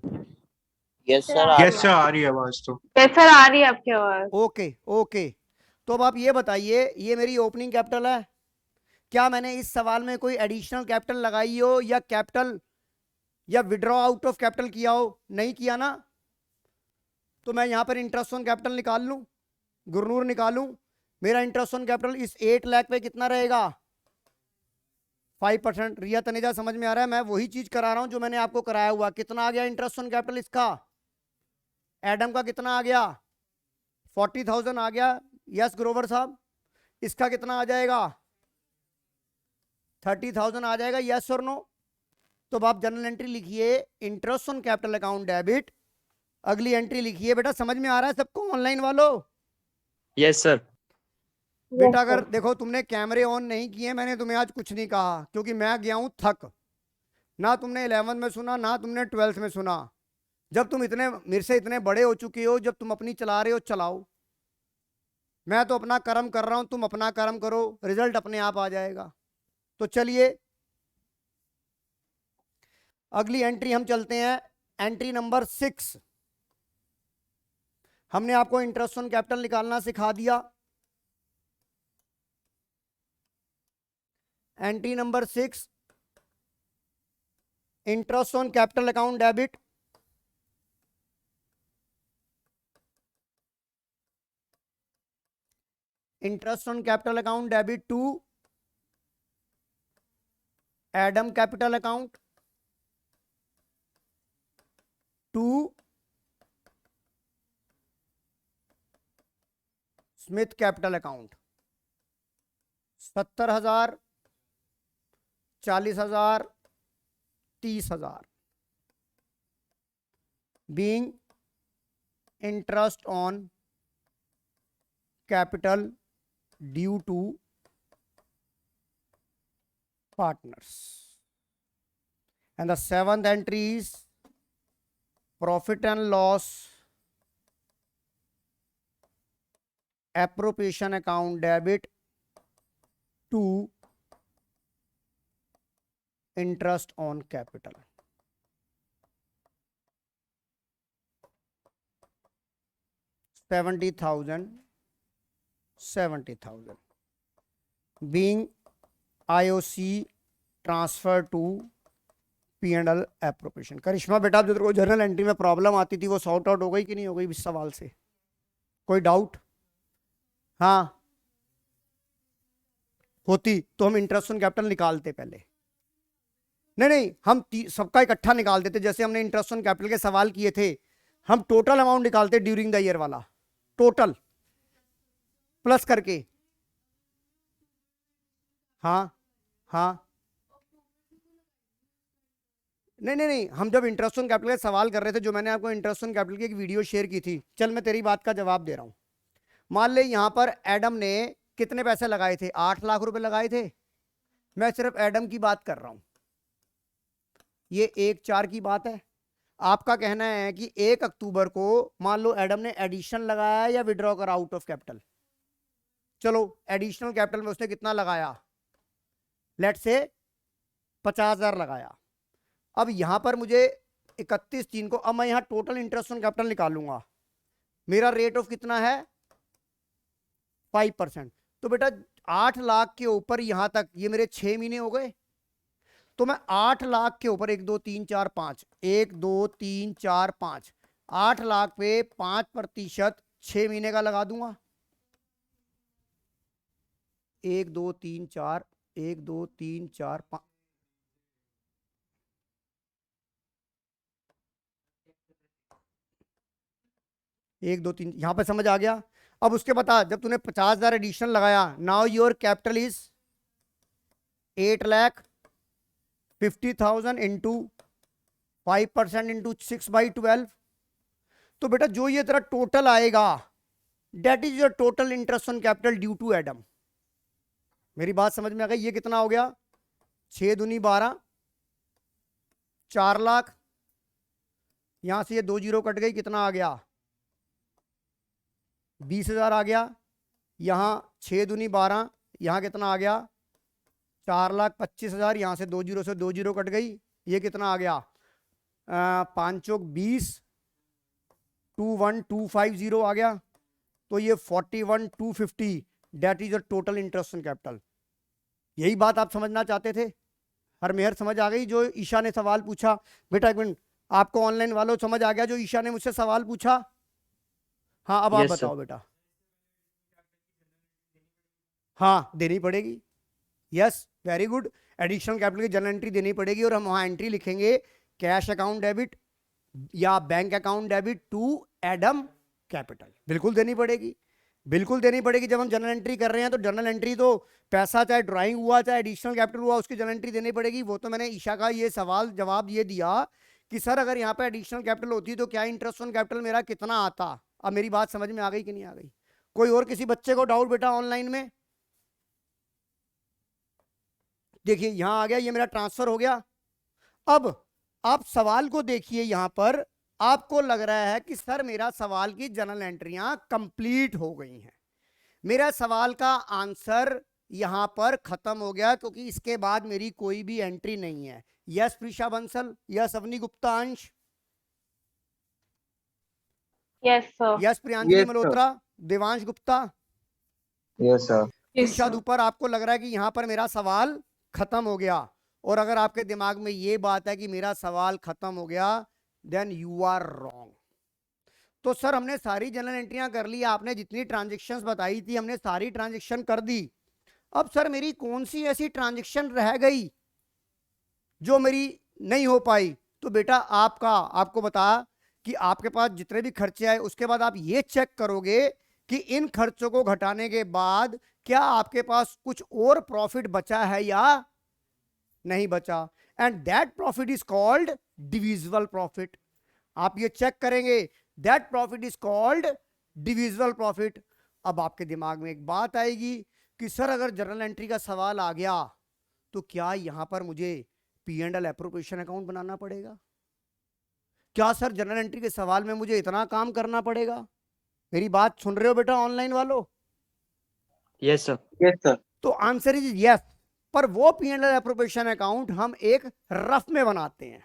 Yes, sir. Yes, sir. आ रही है आवाज तो. यस सर, आ रही है आपकी आवाज। ओके ओके, तो अब आप ये बताइए, ये मेरी ओपनिंग कैपिटल है, क्या मैंने इस सवाल में कोई एडिशनल कैपिटल लगाई हो या कैपिटल या विड्रॉ आउट ऑफ कैपिटल किया हो? नहीं किया ना? तो मैं यहां पर इंटरेस्ट ऑन कैपिटल निकाल लूं, गुरनूर निकालूं। मेरा इंटरेस्ट ऑन कैपिटल इस 8 लाख पे कितना रहेगा? 5%। रिया तनेजा समझ में आ रहा है? मैं वही चीज करा रहा हूं जो मैंने आपको कराया हुआ। कितना आ गया इंटरेस्ट ऑन कैपिटल इसका? एडम का कितना आ गया? 40,000 आ गया। यस ग्रोवर साहब, इसका कितना आ जाएगा? 30,000 आ जाएगा। यस और नो? तो अब आप जनरल एंट्री लिखिए, interest on capital account debit. अगली एंट्री लिखिए। बेटा समझ में आ रहा है सबको ऑनलाइन वालों? Yes, sir. बेटा अगर देखो तुमने कैमरे ऑन नहीं किए, मैंने तुम्हें आज कुछ नहीं कहा क्योंकि मैं गया हूं थक। ना तुमने 11th में सुना, ना तुमने 12th में सुना। जब तुम इतने मेरे से इतने बड़े हो चुके हो, जब तुम अपनी चला रहे हो चलाओ। मैं तो अपना कर्म कर रहा हूं, तुम अपना कर्म करो, रिजल्ट अपने आप आ जाएगा। तो चलिए अगली एंट्री हम चलते हैं, एंट्री नंबर 6। हमने आपको इंटरेस्ट ऑन कैपिटल निकालना सिखा दिया। Entry number 6, interest on capital account debit. Interest on capital account debit to Adam capital account, to Smith capital account. 70,000, 40,000, 30,000 being interest on capital due to partners. And the 7th entry is profit and loss appropriation account debit to interest on capital. $70,000 being IOC transfer to P&L appropriation. करिश्मा बेटा जो तेरे को journal entry में problem आती थी वो sort out हो गई कि नहीं हो गई इस सवाल से? कोई डाउट? हाँ होती तो हम इंटरेस्ट ऑन कैपिटल निकालते पहले। नहीं, हम सबका इकट्ठा निकाल देते। जैसे हमने इंटरेस्ट ऑन कैपिटल के सवाल किए थे, हम टोटल अमाउंट निकालते ड्यूरिंग द ईयर वाला, टोटल प्लस करके। हाँ हाँ, नहीं, हम जब इंटरेस्ट ऑन कैपिटल का सवाल कर रहे थे, जो मैंने आपको इंटरेस्ट ऑन कैपिटल की एक वीडियो शेयर की थी, चल मैं तेरी बात का जवाब दे रहा हूं। मान ले यहां पर एडम ने कितने पैसे लगाए थे? 8 लाख रुपए लगाए थे। मैं सिर्फ एडम की बात कर रहा हूं, ये 1/4 की बात है। आपका कहना है कि 1 अक्टूबर को मान लो एडम ने एडिशन लगाया या विड्रॉ करा आउट ऑफ कैपिटल। चलो एडिशनल कैपिटल में उसने कितना लगाया? लेट से 50,000 लगाया। अब यहां पर मुझे 31/3 को, अब मैं यहां टोटल इंटरेस्ट ऑन कैपिटल निकालूंगा। मेरा रेट ऑफ कितना है? 5%। तो बेटा 8 लाख के ऊपर यहां तक ये मेरे 6 महीने हो गए। तो मैं 8 लाख के ऊपर 1 2 3 4 5 1 2 3 4 5 8 लाख पे 5% 6 महीने का लगा दूंगा। 1 2 3 4 1 2 3 4 5 1 2 3, यहां पे समझ आ गया? अब उसके बता, जब तूने 50,000 एडिशनल लगाया, now your capital is 8,50,000 into 5% into 6/12। तो बेटा जो ये तेरा टोटल आएगा, that is your total interest on capital due to Adam. मेरी बात समझ में आ गई? ये कितना हो गया? 6 दूनी 12, 4 लाख। यहां से ये 2 जीरो कट गई, कितना आ गया? 20,000 आ गया। यहां 6 दूनी 12, यहां कितना आ गया? 4,25,000। यहां से 2 जीरो से 2 जीरो कट गई, ये कितना आ गया? 5 चौक 20, 21,250 आ गया। तो ये 41,250, that is your total interest on capital. यही बात आप समझना चाहते थे? हर मेहर समझ आ गई? जो ईशा ने सवाल पूछा, बेटा एक मिनट, आपको ऑनलाइन वालों समझ आ गया जो ईशा ने मुझसे सवाल पूछा? हाँ, अब आप Yes, sir. बताओ बेटा। हाँ, देनी पड़ेगी। Yes, very good. Additional capital की जर्नल एंट्री देनी पड़ेगी और हम वहां एंट्री लिखेंगे कैश अकाउंट डेबिट या bank account debit to Adam capital. बिल्कुल देनी पड़ेगी, बिल्कुल देनी पड़ेगी। जब हम जर्नल एंट्री कर रहे हैं तो जर्नल एंट्री तो पैसा चाहे ड्राइंग हुआ चाहे एडिशनल कैपिटल हुआ, उसकी जर्नल एंट्री देनी पड़ेगी। वो तो मैंने ईशा का ये सवाल जवाब ये दिया कि सर अगर यहाँ पे एडिशनल कैपिटल होती तो क्या इंटरेस्ट ऑन कैपिटल मेरा कितना आता? अब मेरी बात समझ में आ गई कि नहीं आ गई? कोई और किसी बच्चे को डाउट बेटा ऑनलाइन में? देखिए यहां आ गया, ये मेरा ट्रांसफर हो गया। अब आप सवाल को देखिए, यहां पर आपको लग रहा है कि सर मेरा सवाल की जर्नल एंट्रियां कंप्लीट हो गई हैं, मेरा सवाल का आंसर यहां पर खत्म हो गया क्योंकि इसके बाद मेरी कोई भी एंट्री नहीं है। यस प्रीशा बंसल, यस अवनी गुप्ता अंश, Yes, sir. Yes Priyanjali Yes, sir. Malhotra, Devansh Gupta, Yes, sir. इरशाद ऊपर। आपको लग रहा है कि यहां पर मेरा सवाल खत्म हो गया, और अगर आपके दिमाग में ये बात है कि मेरा सवाल खत्म हो गया, देन यू आर रॉन्ग। तो सर हमने सारी जर्नल एंट्रियां कर ली, आपने जितनी ट्रांजेक्शन्स बताई थी हमने सारी ट्रांजेक्शन कर दी। अब सर मेरी कौन सी ऐसी ट्रांजेक्शन रह गई जो मेरी नहीं हो पाई? तो बेटा आपको बता कि आपके पास जितने भी खर्चे आए उसके बाद आप ये चेक करोगे कि इन खर्चों को घटाने के बाद क्या आपके पास कुछ और प्रॉफिट बचा है या नहीं बचा, and that profit is called divisible profit. आप ये चेक करेंगे, that profit is called divisible profit. अब आपके दिमाग में एक बात आएगी कि सर अगर जर्नल एंट्री का सवाल आ गया तो क्या यहां पर मुझे P&L एप्रोप्रिएशन अकाउंट बनाना पड़ेगा? क्या सर जर्नल एंट्री के सवाल में मुझे इतना काम करना पड़ेगा? मेरी बात सुन रहे हो बेटा ऑनलाइन वालों? Yes, sir. Yes, sir. तो आंसर इज यस। पर वो P&L एप्रोप्रिएशन अकाउंट हम एक रफ में बनाते हैं,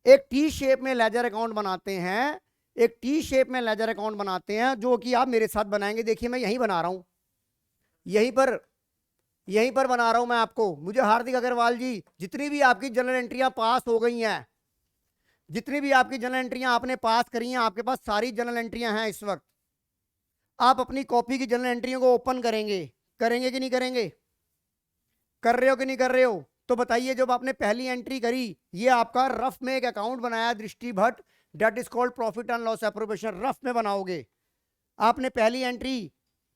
एक टी शेप में लेजर अकाउंट बनाते हैं, एक टी शेप में लेजर अकाउंट बनाते हैं, जो कि आप मेरे साथ बनाएंगे। देखिए मैं यहीं बना रहा हूं, यहीं पर बना रहा हूं मैं आपको। मुझे हार्दिक अग्रवाल जी, जितनी भी आपकी जर्नल एंट्रियां पास हो गई हैं, जितनी भी आपकी जर्नल एंट्रियां आपने पास करी हैं, आपके पास सारी जर्नल एंट्रियां हैं इस वक्त, आप अपनी कॉपी की जर्नल एंट्रियों को ओपन करेंगे कि नहीं करेंगे? कर रहे हो कि नहीं कर रहे हो? तो बताइए, जब आपने पहली एंट्री करी, ये आपका रफ में एक अकाउंट बनाया Drishti Bhatt, that is called profit and loss appropriation, rough में बनाओगे। आपने पहली एंट्री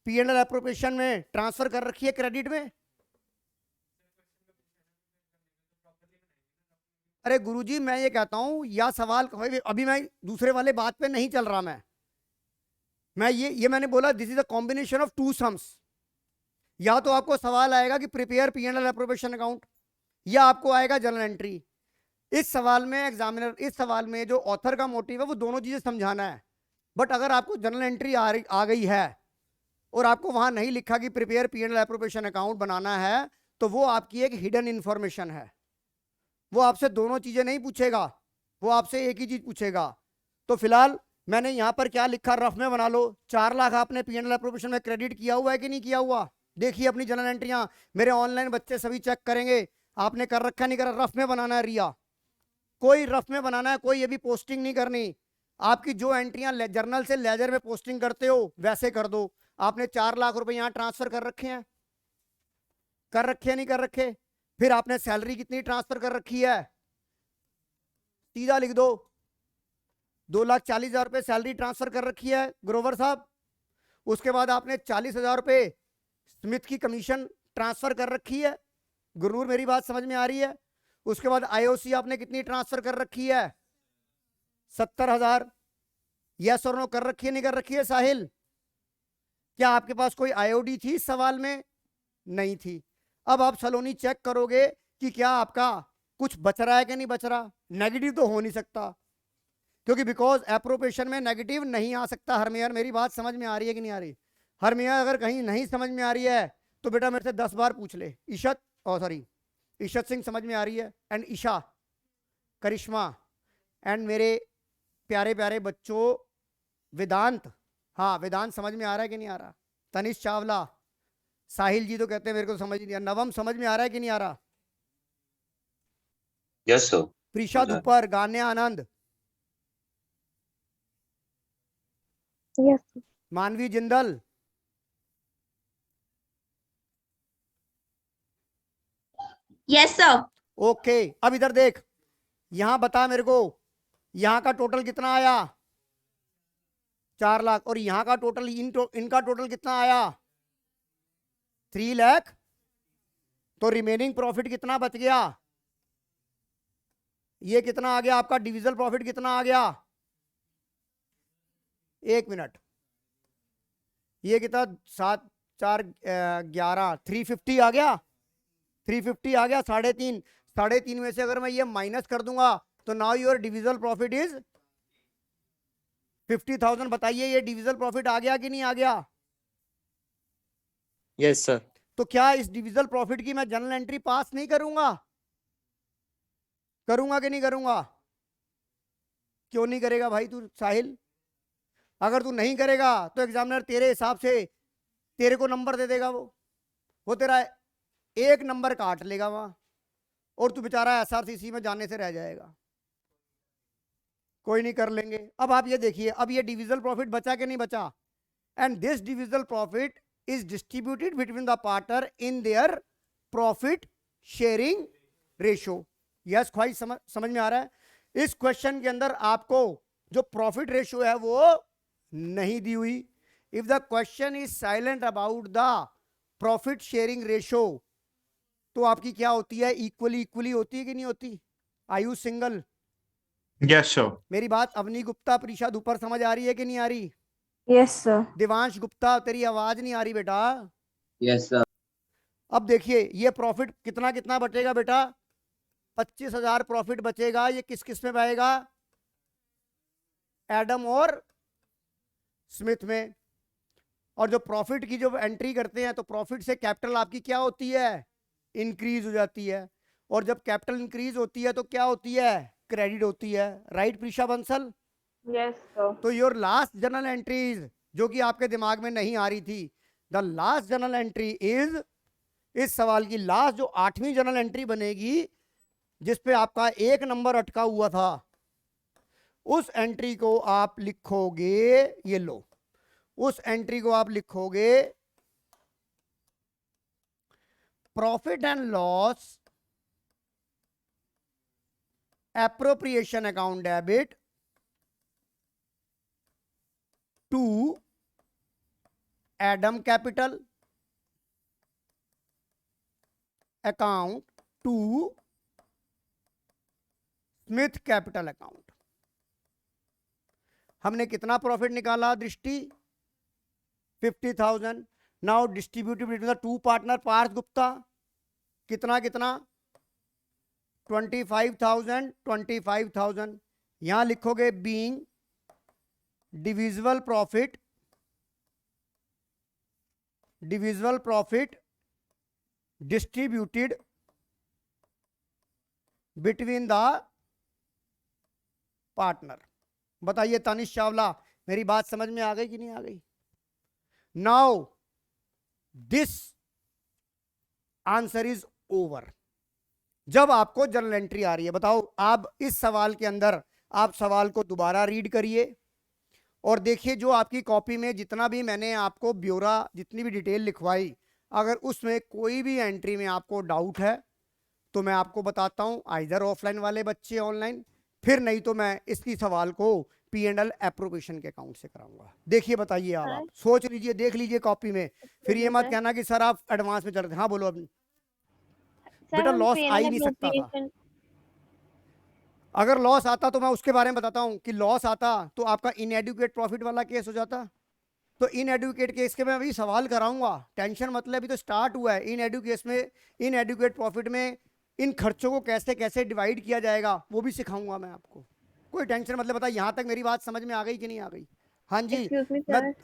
P&L एप्रोप्रिएशन में ट्रांसफर कर रखी है क्रेडिट में। अरे गुरुजी, मैं ये कहता हूं, या सवाल अभी मैं दूसरे वाले बात पे नहीं चल रहा, मैं ये मैंने बोला this is a combination of two sums. या तो आपको सवाल आएगा कि प्रिपेयर P&L एप्रोप्रिएशन अकाउंट, या आपको आएगा जर्नल एंट्री। इस सवाल में एग्जामिनर, इस सवाल में जो ऑथर का मोटिव है वो दोनों चीजें समझाना है। बट अगर आपको जर्नल एंट्री आ गई है और आपको वहां नहीं लिखा कि प्रिपेयर P&L एप्रोप्रिएशन अकाउंट बनाना है, तो वो आपकी एक हिडन इंफॉर्मेशन है। वो आपसे दोनों चीजें नहीं पूछेगा, वो आपसे एक ही चीज पूछेगा। तो फिलहाल मैंने यहां पर क्या लिखा, रफ में बना लो। 4 लाख आपने P&L एप्रोप्रिएशन में क्रेडिट किया हुआ है कि नहीं किया हुआ? देखिए अपनी जर्नल एंट्रियां, मेरे ऑनलाइन बच्चे सभी चेक करेंगे, आपने कर रखा नहीं करा। रफ में बनाना है रिया, कोई रफ में बनाना है, कोई ये भी पोस्टिंग नहीं करनी। आपकी जो एंट्रियां जर्नल से लेजर में पोस्टिंग करते हो वैसे कर दो। आपने 4 लाख रुपए यहां ट्रांसफर कर रखे हैं, कर रखे नहीं कर रखे? फिर आपने सैलरी कितनी ट्रांसफर कर रखी है, सीधा लिख दो, 2,40,000 रुपए सैलरी ट्रांसफर कर रखी है ग्रोवर साहब। उसके बाद आपने 40,000 रुपए स्मिथ की कमीशन ट्रांसफर कर रखी है। गुरूर, मेरी बात समझ में आ रही है? उसके बाद IOC आपने कितनी ट्रांसफर कर रखी है? 70,000। यस और नो कर रखी है नहीं कर रखी है? साहिल, क्या आपके पास कोई IOD थी इस सवाल में? नहीं थी। अब आप सलोनी चेक करोगे कि क्या आपका कुछ बच रहा है कि नहीं बच रहा। नेगेटिव तो हो नहीं सकता, क्योंकि बिकॉज एप्रोप्रिएशन में नेगेटिव नहीं आ सकता। हरमेयर, मेरी बात समझ में आ रही है कि नहीं आ रही? हरमेयर, अगर कहीं नहीं समझ में आ रही है तो बेटा मेरे से 10 बार पूछ ले। ईशत सिंह समझ में आ रही है, एंड ईशा, करिश्मा, एंड मेरे प्यारे प्यारे बच्चों वेदांत, हाँ वेदांत समझ में आ रहा है कि नहीं आ रहा? तनिष चावला, साहिल जी तो कहते हैं मेरे को समझ नहीं आ रहा। नवम समझ में आ रहा है कि नहीं आ रहा? Yes sir. Prisha Dupar, Ganya Anand, Yes. Manvi Jindal, yes sir. Okay. अब इधर देख, यहां बता मेरे को, यहां का टोटल कितना आया? 4 लाख। और यहां का टोटल, इनका टोटल कितना आया? 3 लाख। तो रिमेनिंग प्रॉफिट कितना बच गया? ये कितना आ गया आपका? डिविजल प्रॉफिट कितना आ गया? 1 मिनट, ये कितना? 7 4 11, 350 आ गया। 350 आ गया। 3.5 में से अगर मैं ये माइनस कर दूंगा तो नाउ योर डिविजल प्रॉफिट इज 50,000। बताइए ये डिविजल प्रॉफिट आ गया कि नहीं आ गया? Yes sir. तो क्या इस डिविजल प्रॉफिट की मैं जर्नल एंट्री पास नहीं करूंगा? करूंगा कि नहीं करूंगा? क्यों नहीं करेगा भाई तू साहिल? अगर तू नहीं करेगा तो एग्जामिनर तेरे हिसाब से तेरे को नंबर दे देगा, वो तेरा 1 नंबर काट लेगा वहां, और तू बेचारा SRCC में जाने से रह जाएगा। कोई नहीं, कर लेंगे। अब आप ये देखिए, अब ये डिविजल प्रॉफिट बचा कि नहीं बचा? And this डिविजल profit is distributed between the partner in their profit sharing ratio. Yes, ख्वाहिश समझ में आ रहा है? इस क्वेश्चन के अंदर आपको जो प्रॉफिट रेशियो है वो नहीं दी हुई। If the question is silent about the profit sharing ratio, तो आपकी क्या होती है? इक्वली होती है कि नहीं होती? Are you single? Yes, sir. मेरी बात अवनी गुप्ता, प्रीशा दुपर समझ आ रही है कि नहीं आ रही? Yes, sir. दिवांश गुप्ता, तेरी आवाज नहीं आ रही बेटा। Yes sir. अब देखिए ये प्रॉफिट कितना कितना बचेगा बेटा? 25,000 प्रॉफिट बचेगा। ये किस किस में बचेगा? एडम और स्मिथ में। और जो प्रॉफिट की जो एंट्री करते हैं तो प्रॉफिट से कैपिटल आपकी क्या होती है? इंक्रीज हो जाती है। और जब कैपिटल इंक्रीज होती है तो क्या होती है? क्रेडिट होती है। Right Prisha Bansal? Yes sir. तो योर लास्ट जर्नल एंट्रीज जो कि आपके दिमाग में नहीं आ रही थी, the last journal entry is, इस सवाल की लास्ट जो 8वीं जर्नल एंट्री बनेगी जिसपे आपका 1 नंबर अटका हुआ था, उस एंट्री को आप लिखोगे, ये लो, उस एंट्री को आप लिखोगे profit and loss appropriation account debit to Adam capital account to Smith capital account. हमने कितना प्रॉफिट निकाला Drishti? 50,000। Now distributed between the two partner Parth Gupta, कितना कितना? 25,000 25,000। यहां लिखोगे being divisible profit distributed between the partner. बताइए तानिश चावला, मेरी बात समझ में आ गई कि नहीं आ गई? Now this answer is over. जब आपको जर्नल एंट्री आ रही है, बताओ आप इस सवाल के अंदर आप सवाल को दोबारा रीड करिए और देखिए जो आपकी कॉपी में जितना भी मैंने आपको ब्यौरा, जितनी भी डिटेल लिखवाई, अगर उसमें कोई भी एंट्री में आपको डाउट है तो मैं आपको बताता हूं, आइदर ऑफलाइन वाले बच्चे ऑनलाइन, फिर नहीं तो मैं इसकी सवाल को P&L एप्रोप्रिएशन के अकाउंट से कराऊंगा। देखिए बताइए आप सोच लीजिए, देख लीजिए कॉपी में, फिर ये मत कहना कि सर आप एडवांस में चल रहे। हाँ बोलो। अब बेटा लॉस आ ही नहीं सकता था। अगर लॉस आता तो मैं उसके बारे में बताता हूं कि लॉस आता तो आपका इनएडुकेट प्रॉफिट वाला केस हो जाता। तो इनएडुकेट केस के मैं अभी सवाल कराऊंगा, टेंशन मतलब अभी तो स्टार्ट हुआ है। इनएडुकेट प्रॉफिट में इन खर्चों को कैसे कैसे डिवाइड किया जाएगा वो भी सिखाऊंगा मैं आपको, कोई टेंशन मतलब। बताइए यहाँ तक मेरी बात समझ में आ गई कि नहीं आ गई? हाँ जी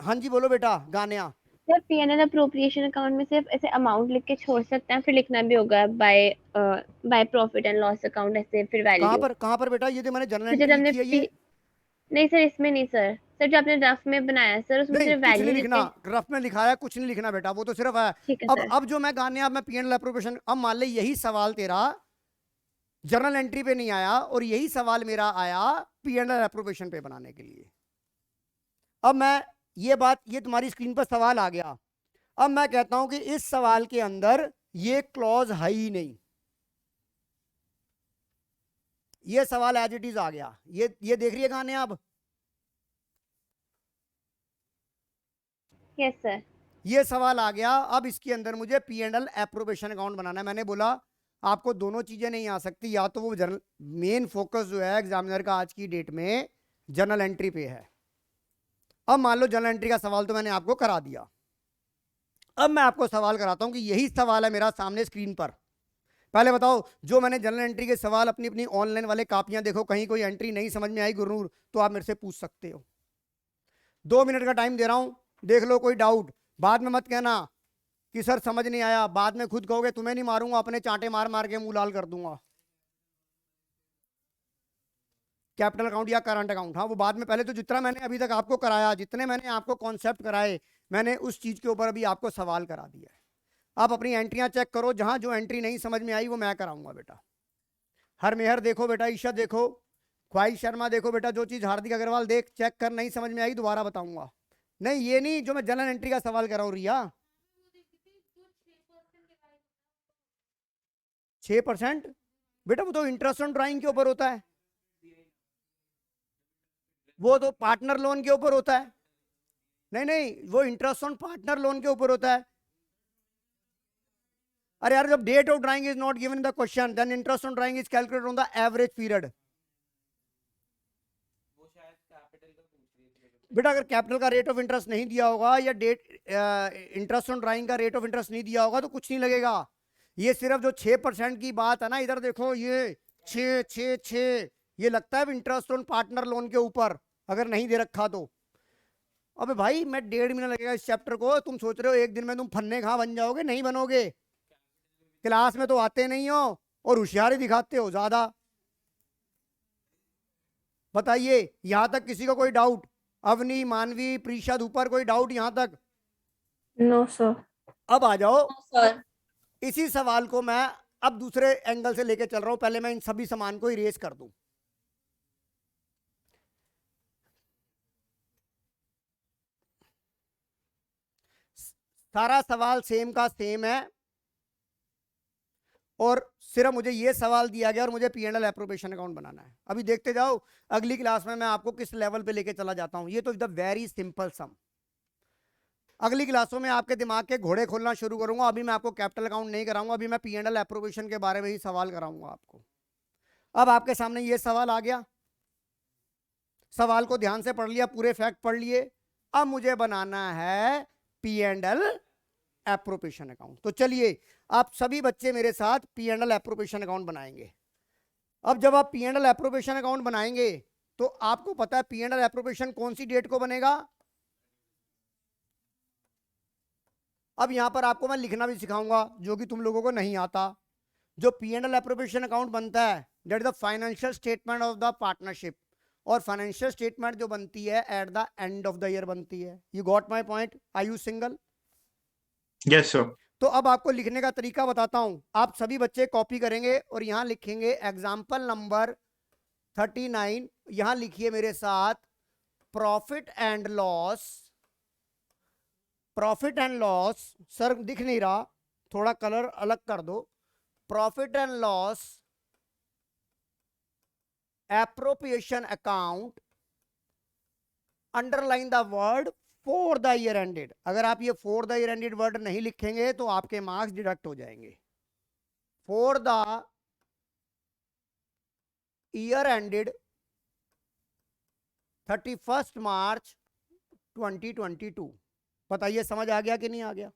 हाँ जी बोलो बेटा Ghania. Sir P&L appropriation account में सिर्फ ऐसे अमाउंट लिख के छोड़ सकते हैं, फिर लिखना भी होगा by profit and loss account, ऐसे फिर वैल्यू। कहाँ पर बेटा? ये तो मैंने जर्नल तो जब एंट्री हमने लिखी है ये। नहीं सर, इसमें नहीं सर। सर जो आपने रफ में बनाया सर, उसमें नहीं सिर्फ कुछ नहीं वैल्यू लिखना, लिखे। रफ में लिखा है कुछ नहीं लिखना बेटा, वो तो सिर्फ है। ठीक है सर। अब जो मैं गाने, अब मैं P&L एप्रोप्रिएशन, अब मान ले यही सवाल तेरा जर्नल एंट्री पे नहीं आया और यही सवाल मेरा आया P&L एप्रोप्रिएशन पे बनाने के लिए। अब मैं ये बात, ये तुम्हारी स्क्रीन पर सवाल आ गया। अब मैं कहता हूं कि इस सवाल के अंदर ये क्लॉज है ही नहीं, ये सवाल एज इट इज आ गया। ये देख रही है गाने आप? Yes sir. ये सवाल आ गया। अब इसके अंदर मुझे P&L एप्रोप्रिएशन अकाउंट बनाना है। मैंने बोला आपको दोनों चीजें नहीं आ सकती, या तो वो जर्नल, मेन फोकस जो है एग्जामिनर का आज की डेट में जर्नल एंट्री पे है। अब मान लो जर्नल एंट्री का सवाल तो मैंने आपको करा दिया, अब मैं आपको सवाल कराता हूं कि यही सवाल है मेरा सामने स्क्रीन पर। पहले बताओ, जो मैंने जर्नल एंट्री के सवाल अपनी अपनी ऑनलाइन वाले कापियां देखो, कहीं कोई एंट्री नहीं समझ में आई गुरनूर तो आप मेरे से पूछ सकते हो। 2 मिनट का टाइम दे रहा हूं, देख लो कोई डाउट। बाद में मत कहना कि सर समझ नहीं आया, बाद में खुद कहोगे तुम्हें नहीं मारूंगा, अपने चांटे मार मार के मुंह लाल कर दूंगा। कैपिटल अकाउंट या करंट अकाउंट, हाँ वो बाद में, पहले तो जितना मैंने अभी तक आपको कराया, जितने मैंने आपको कॉन्सेप्ट कराए, मैंने उस चीज के ऊपर अभी आपको सवाल करा दिया है। आप अपनी एंट्रियां चेक करो, जहां जो एंट्री नहीं समझ में आई वो मैं कराऊंगा बेटा। हरमेहर देखो बेटा, ईशा देखो, ख्वाहिश शर्मा देखो बेटा, जो चीज हार्दिक अग्रवाल देख चेक कर, नहीं समझ में आई दोबारा बताऊंगा। नहीं ये नहीं जो मैं जर्नल एंट्री का सवाल कर रहा हूँ रिया। 6% बेटा वो तो इंटरेस्ट ऑन ड्राइंग के ऊपर होता है, वो तो पार्टनर लोन के ऊपर होता है। नहीं नहीं वो इंटरेस्ट ऑन पार्टनर लोन के ऊपर होता है। अरे यार जब date of drawing is not given in the question then interest on drawing is calculated on the average period. बेटा अगर कैपिटल का रेट ऑफ इंटरेस्ट नहीं दिया होगा या डेट इंटरेस्ट ऑन ड्राइंग का रेट ऑफ इंटरेस्ट नहीं दिया होगा तो कुछ नहीं लगेगा। ये सिर्फ जो 6% की बात है ना, इधर देखो ये 6 ये लगता है इंटरेस्ट ऑन पार्टनर लोन के ऊपर, अगर नहीं दे रखा तो। अबे भाई मैं 1.5 महीना लगेगा इस चैप्टर को, तुम सोच रहे हो एक दिन में तुम फन्ने खा बन जाओगे? नहीं बनोगे, क्लास में तो आते नहीं हो और होशियारी दिखाते हो ज्यादा। बताइए यहां तक किसी को कोई डाउट? अवनी, मानवी, प्रीशा, ऊपर कोई डाउट यहां तक? No sir. अब आ जाओ सर। इसी सवाल को मैं अब दूसरे एंगल से लेके चल रहा हूं। पहले मैं इन सभी सामान को इरेज कर दूं। सारा सवाल सेम का सेम है, और सिर्फ मुझे ये सवाल दिया गया और मुझे P&L एप्रोप्रिएशन अकाउंट बनाना है। अभी देखते जाओ अगली क्लास में मैं आपको किस लेवल पे लेके चला जाता हूं। ये तो द वेरी सिंपल सम। अगली क्लासों में आपके दिमाग के घोड़े खोलना शुरू करूंगा। अभी मैं आपको कैपिटल अकाउंट नहीं कराऊंगा, अभी मैं P&L एप्रोप्रिएशन के बारे में ही सवाल कराऊंगा आपको। अब आपके सामने ये सवाल आ गया, सवाल को ध्यान से पढ़ लिया, पूरे फैक्ट पढ़ लिए। अब मुझे बनाना है P&L एप्रोप्रिएशन अकाउंट। तो चलिए आप सभी बच्चे मेरे साथ P&L एप्रोप्रिएशन अकाउंट बनाएंगे। अब जब आप P&L एप्रोप्रिएशन अकाउंट बनाएंगे तो आपको पता है P&L एप्रोप्रिएशन कौन सी डेट को बनेगा। अब यहां पर आपको मैं लिखना भी सिखाऊंगा जो कि तुम लोगों को नहीं आता। जो P&L एप्रोप्रिएशन अकाउंट बनता है that is the financial statement of the partnership, और फाइनेंशियल स्टेटमेंट जो बनती है at the end of the year बनती है। You got my point? Are you single? Yes, sir. तो अब आपको लिखने का तरीका बताता हूं। आप सभी बच्चे कॉपी करेंगे और यहां लिखेंगे एग्जाम्पल नंबर 39। यहां लिखिए मेरे साथ profit and loss. Profit and loss, sir दिख नहीं रहा, थोड़ा कलर अलग कर दो। Profit and loss appropriation account, underline the word for the year ended. अगर आप ये for the year ended word नहीं लिखेंगे तो आपके मार्क्स डिडक्ट हो जाएंगे। फॉर द ईयर एंडेड 31 मार्च 2022। बताइए समझ आ गया कि नहीं आ गया?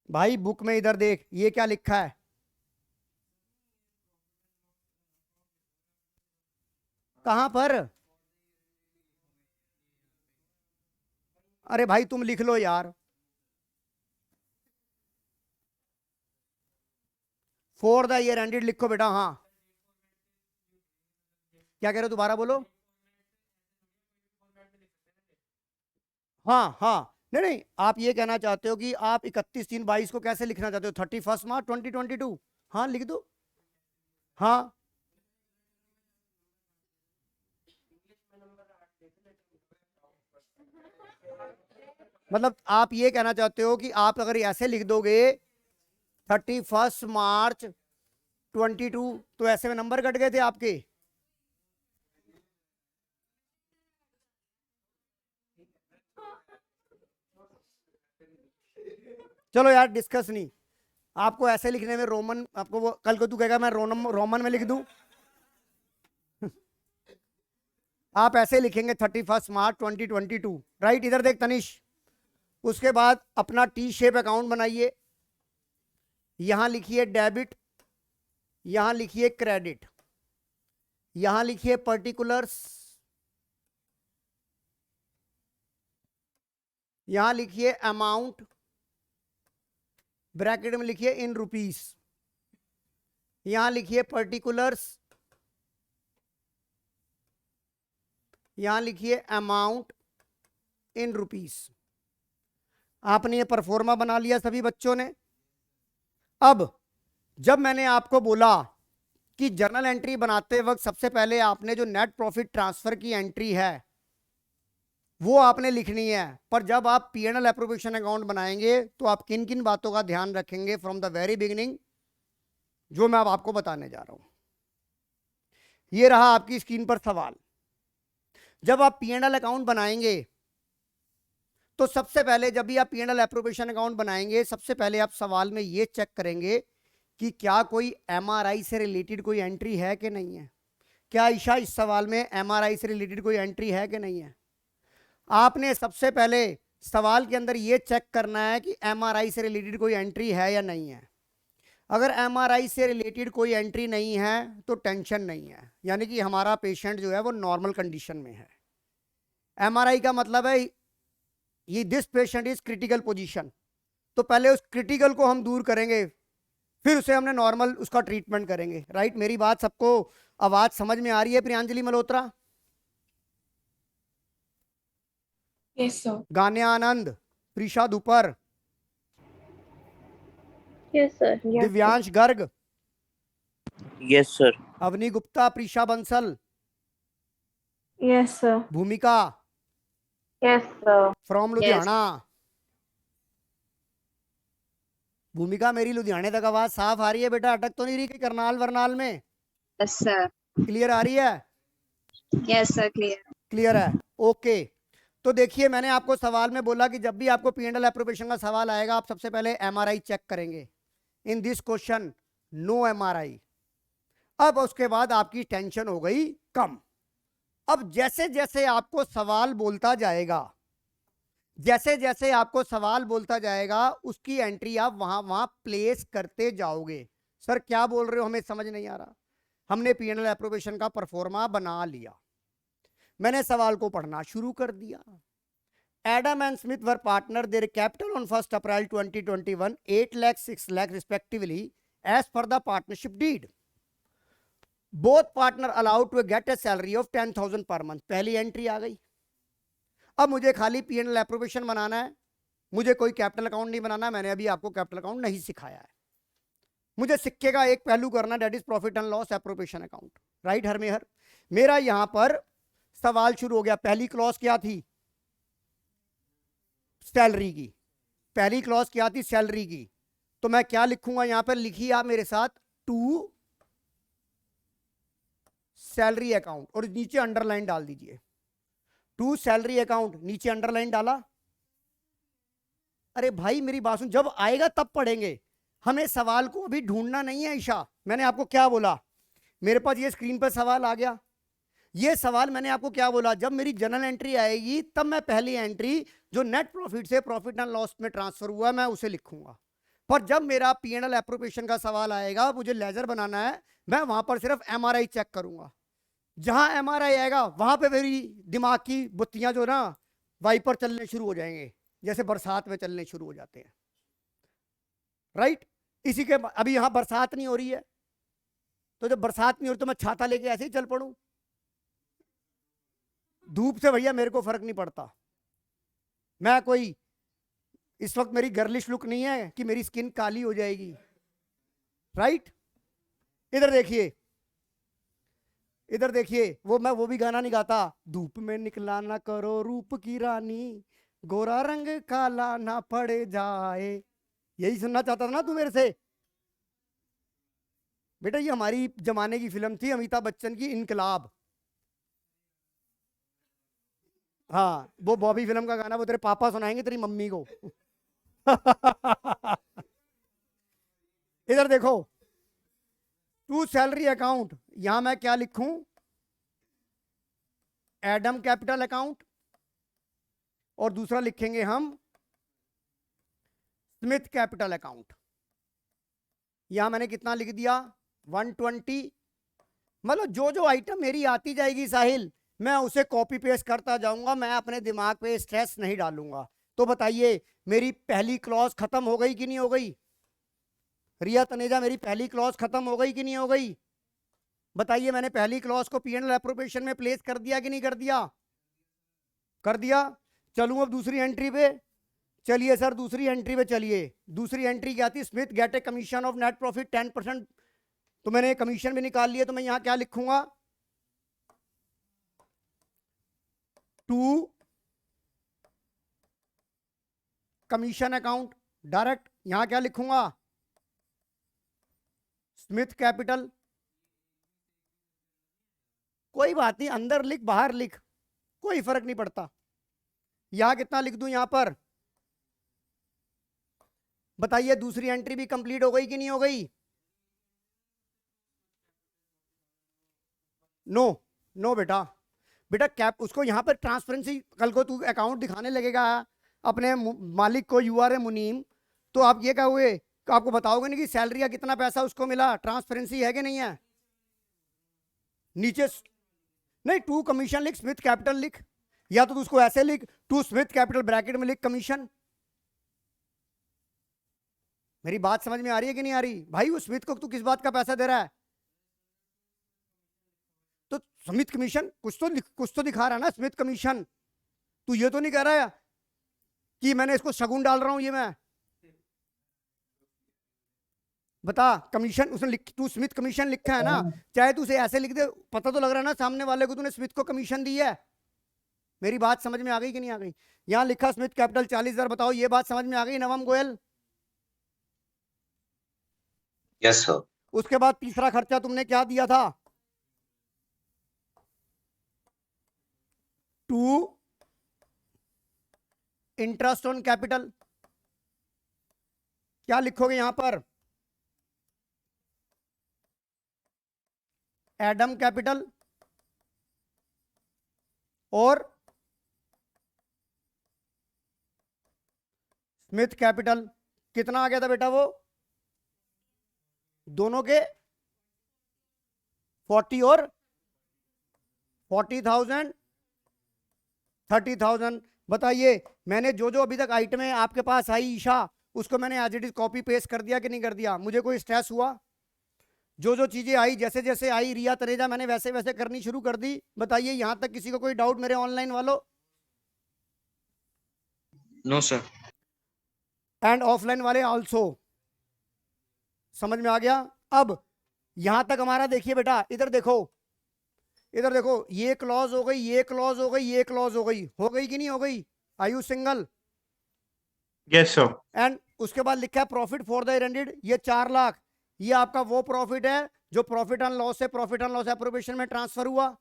भाई बुक में इधर देख, ये क्या लिखा है? कहां पर? अरे भाई तुम लिख लो यार। फॉर द ईयर एंडेड लिखो बेटा। हाँ क्या कह रहे हो, दोबारा बोलो। हाँ हाँ, नहीं नहीं, आप ये कहना चाहते हो कि आप 31/3/22 को कैसे लिखना चाहते हो? 31 मार्च 2022। हाँ लिख दो। हाँ मतलब आप ये कहना चाहते हो कि आप अगर ऐसे लिख दोगे 31 मार्च 22 तो ऐसे में नंबर कट गए थे आपके। चलो यार डिस्कस नहीं। आपको ऐसे लिखने में रोमन, आपको वो कल को तू कहेगा मैं रोमन में लिख दूं। आप ऐसे लिखेंगे 31 मार्च 2022, राइट? इधर देख तनिष। उसके बाद अपना टी शेप अकाउंट बनाइए। यहां लिखिए डेबिट, यहां लिखिए क्रेडिट, यहां लिखिए पर्टिकुलर्स, यहां लिखिए अमाउंट, ब्रैकेट में लिखिए इन रुपीस, यहां लिखिए पर्टिकुलर्स, यहां लिखिए अमाउंट इन रुपीस। आपने ये परफॉर्मा बना लिया सभी बच्चों ने। अब जब मैंने आपको बोला कि जर्नल एंट्री बनाते वक्त सबसे पहले आपने जो नेट प्रॉफिट ट्रांसफर की एंट्री है वो आपने लिखनी है, पर जब आप P&L एप्रोप्रिएशन अकाउंट बनाएंगे तो आप किन किन बातों का ध्यान रखेंगे फ्रॉम द वेरी बिगिनिंग, जो मैं अब आपको बताने जा रहा हूं। ये रहा आपकी स्क्रीन पर सवाल। जब आप P&L अकाउंट बनाएंगे तो सबसे पहले, जब भी आप P&L एप्रोप्रिएशन अकाउंट बनाएंगे, सबसे पहले आप सवाल में ये चेक करेंगे कि क्या कोई MRI से रिलेटेड कोई एंट्री है कि नहीं है। क्या ईशा इस सवाल में MRI से रिलेटेड कोई एंट्री है कि नहीं है? आपने सबसे पहले सवाल के अंदर ये चेक करना है कि MRI से रिलेटेड कोई एंट्री है या नहीं है। अगर MRI से रिलेटेड कोई एंट्री नहीं है तो टेंशन नहीं है, यानी कि हमारा पेशेंट जो है वो नॉर्मल कंडीशन में है। MRI का मतलब है ये this patient is critical position, तो पहले उस क्रिटिकल को हम दूर करेंगे, फिर उसे हमने नॉर्मल उसका ट्रीटमेंट करेंगे, राइट? मेरी बात सबको आवाज समझ में आ रही है? Priyanjali Malhotra, Yes, sir. Ganya Anand, Prisha Dupar, yes sir. Divyansh Garg, Yes, sir. Avni Gupta, Prisha Bansal, Yes, sir. Bhumika Yes, sir. From Ludhiana, Bhumika मेरी लुधियाने तक आवाज साफ आ रही है बेटा, अटक तो नहीं रही कि करनाल वरनाल में? Yes, sir. क्लियर आ रही है? Yes, sir. Clear. क्लियर है? ओके। तो देखिए मैंने आपको सवाल में बोला कि जब भी आपको P&L एप्रोप्रिएशन का सवाल आएगा आप सबसे पहले MRI चेक करेंगे। In this question no MRI। अब उसके बाद आपकी टेंशन हो गई कम। अब जैसे जैसे आपको सवाल बोलता जाएगा, जैसे जैसे आपको सवाल बोलता जाएगा उसकी एंट्री आप वहां वहां प्लेस करते जाओगे। सर क्या बोल रहे हो, हमें समझ नहीं आ रहा। हमने P&L एप्रोप्रिएशन का परफॉर्मा बना लिया, मैंने सवाल को पढ़ना शुरू कर दिया। Adam and Smith were partner, their capital on 1 April 2021 8 lakh 6 lakh respectively as per the partnership deed. Both partner allowed to get a salary of 10,000 per month. पहली एंट्री आ गई। अब मुझे खाली P&L एप्रोप्रिएशन बनाना है, मुझे कोई कैपिटल अकाउंट नहीं बनाना। मैंने अभी आपको कैपिटल अकाउंट नहीं सिखाया है। मुझे सिक्के का एक पहलू करना, that is profit and loss appropriation account. Right Harmehar? मेरा यहां पर सवाल शुरू हो गया। पहली क्लॉज क्या थी? सैलरी की। पहली क्लॉज क्या थी? सैलरी की। तो मैं क्या लिखूंगा यहां पर? लिखिए आप मेरे साथ, टू सैलरी अकाउंट और नीचे अंडरलाइन डाल दीजिए। टू सैलरी अकाउंट, नीचे अंडरलाइन डाला। अरे भाई मेरी बात सुन, जब आएगा तब पढ़ेंगे, हमें सवाल को अभी ढूंढना नहीं है। ईशा मैंने आपको क्या बोला? मेरे पास ये स्क्रीन पर सवाल आ गया। ये सवाल मैंने आपको क्या बोला? जब मेरी जनरल एंट्री आएगी तब मैं पहली एंट्री जो नेट प्रॉफिट से प्रॉफिट एंड लॉस में ट्रांसफर हुआ मैं उसे लिखूंगा। पर जब मेरा P&L एप्रोप्रिएशन का सवाल आएगा, मुझे लेजर बनाना है, मैं वहां पर सिर्फ MRI चेक करूंगा। जहां MRI आएगा वहां पे मेरी दिमाग की बुत्तियां जो ना वाइपर चलने शुरू हो जाएंगे, जैसे बरसात में चलने शुरू हो जाते हैं। राइट? इसी के अभी यहां बरसात नहीं हो रही है, तो जब बरसात नहीं हो रही तो मैं छाता लेके ऐसे ही चल पड़ूं? धूप से भैया मेरे को फर्क नहीं पड़ता। मैं कोई इस वक्त मेरी गर्लिश लुक नहीं है कि मेरी स्किन काली हो जाएगी। राइट? इधर देखिए, इधर देखिए, मैं वो भी गाना नहीं गाता, धूप में निकला ना करो रूप की रानी, गोरा रंग काला ना पड़ जाए। यही सुनना चाहता था ना तू मेरे से? बेटा ये हमारी जमाने की फिल्म थी, अमिताभ बच्चन की इनकलाब। हाँ वो बॉबी फिल्म का गाना वो तेरे पापा सुनाएंगे तेरी मम्मी को। इधर देखो, टू सैलरी अकाउंट, यहां मैं क्या लिखूं? एडम कैपिटल अकाउंट, और दूसरा लिखेंगे हम स्मिथ कैपिटल अकाउंट। यहां मैंने कितना लिख दिया? 120। मतलब जो जो आइटम मेरी आती जाएगी साहिल, मैं उसे कॉपी पेस्ट करता जाऊंगा, मैं अपने दिमाग पे स्ट्रेस नहीं डालूंगा। तो बताइए मेरी पहली क्लॉज खत्म हो गई कि नहीं हो गई? रिया तनेजा मेरी पहली क्लॉज खत्म हो गई कि नहीं हो गई? बताइए मैंने पहली क्लॉज को P&L एप्रोप्रिएशन में प्लेस कर दिया कि नहीं कर दिया? कर दिया। चलूं अब दूसरी एंट्री पे। चलिए सर दूसरी एंट्री पे चलिए। दूसरी एंट्री क्या थी? Smith gate a commission of net profit 10%। तो मैंने कमीशन भी निकाल लिया, तो मैं यहां क्या लिखूंगा? To commission account direct. यहां क्या लिखूंगा? Smith capital. कोई बात नहीं, अंदर लिख बाहर लिख, कोई फर्क नहीं पड़ता। यहां कितना लिख दूं? यहां पर बताइए दूसरी एंट्री भी कंप्लीट हो गई कि नहीं हो गई? नो नो बेटा, बेटा कैप उसको यहां पर ट्रांसपेरेंसी, कल को तू अकाउंट दिखाने लगेगा अपने मालिक को, URA मुनीम, तो आप ये कहोगे, तो आपको बताओगे नहीं कि सैलरी का कितना पैसा उसको मिला। ट्रांसपेरेंसी है कि नहीं है? नीचे नहीं, टू कमीशन लिख, स्मिथ कैपिटल लिख, या तो उसको ऐसे लिख, टू स्मिथ कैपिटल ब्रैकेट में लिख कमीशन। मेरी बात समझ में आ रही है कि नहीं आ रही? भाई वो स्मिथ को तू किस बात का पैसा दे रहा है? तो स्मिथ कमीशन कुछ तो दिखा रहा है ना, स्मिथ कमीशन। तू ये तो नहीं कह रहा है कि मैंने इसको शगुन डाल रहा हूं। ये मैं बता, कमीशन उसने लिख, तू स्मिथ कमीशन लिखा है ना, चाहे तू उसे ऐसे लिख दे, पता तो लग रहा है ना सामने वाले को तूने स्मिथ को कमीशन दी है। मेरी बात समझ में आ गई कि नहीं आ गई? यहां लिखा स्मिथ कैपिटल 40,000। बताओ ये बात समझ में आ गई नवम गोयल? Yes, sir. उसके बाद तीसरा खर्चा तुमने क्या दिया था? To interest on capital. क्या लिखोगे यहां पर? एडम कैपिटल और स्मिथ कैपिटल। कितना आ गया था बेटा वो? दोनों के 40 और 40,000 30,000। बताइए, मैंने जो जो अभी तक आइटमें आपके पास आई ईशा, उसको मैंने as it is copy paste कर दिया कि नहीं कर दिया? मुझे कोई स्ट्रेस हुआ? जो जो चीजें आई, जैसे जैसे आई रिया तनेजा, मैंने वैसे वैसे करनी शुरू कर दी। बताइए, यहां तक किसी को कोई डाउट मेरे ऑनलाइन वालों? No sir. एंड ऑफलाइन वाले आल्सो? समझ में आ गया? अब यहां तक हमारा देखिए बेटा, इधर देखो, इधर देखो, ये क्लॉज हो गई, ये क्लॉज हो गई, ये क्लॉज हो गई कि नहीं हो गई? Are you single? Yes, sir. And उसके बाद लिखा है profit for the year ended, ये 4 लाख। ये आपका वो प्रॉफिट है जो प्रॉफिट एंड लॉस से प्रॉफिट एंड लॉस एप्रोप्रिएशन में ट्रांसफर हुआ।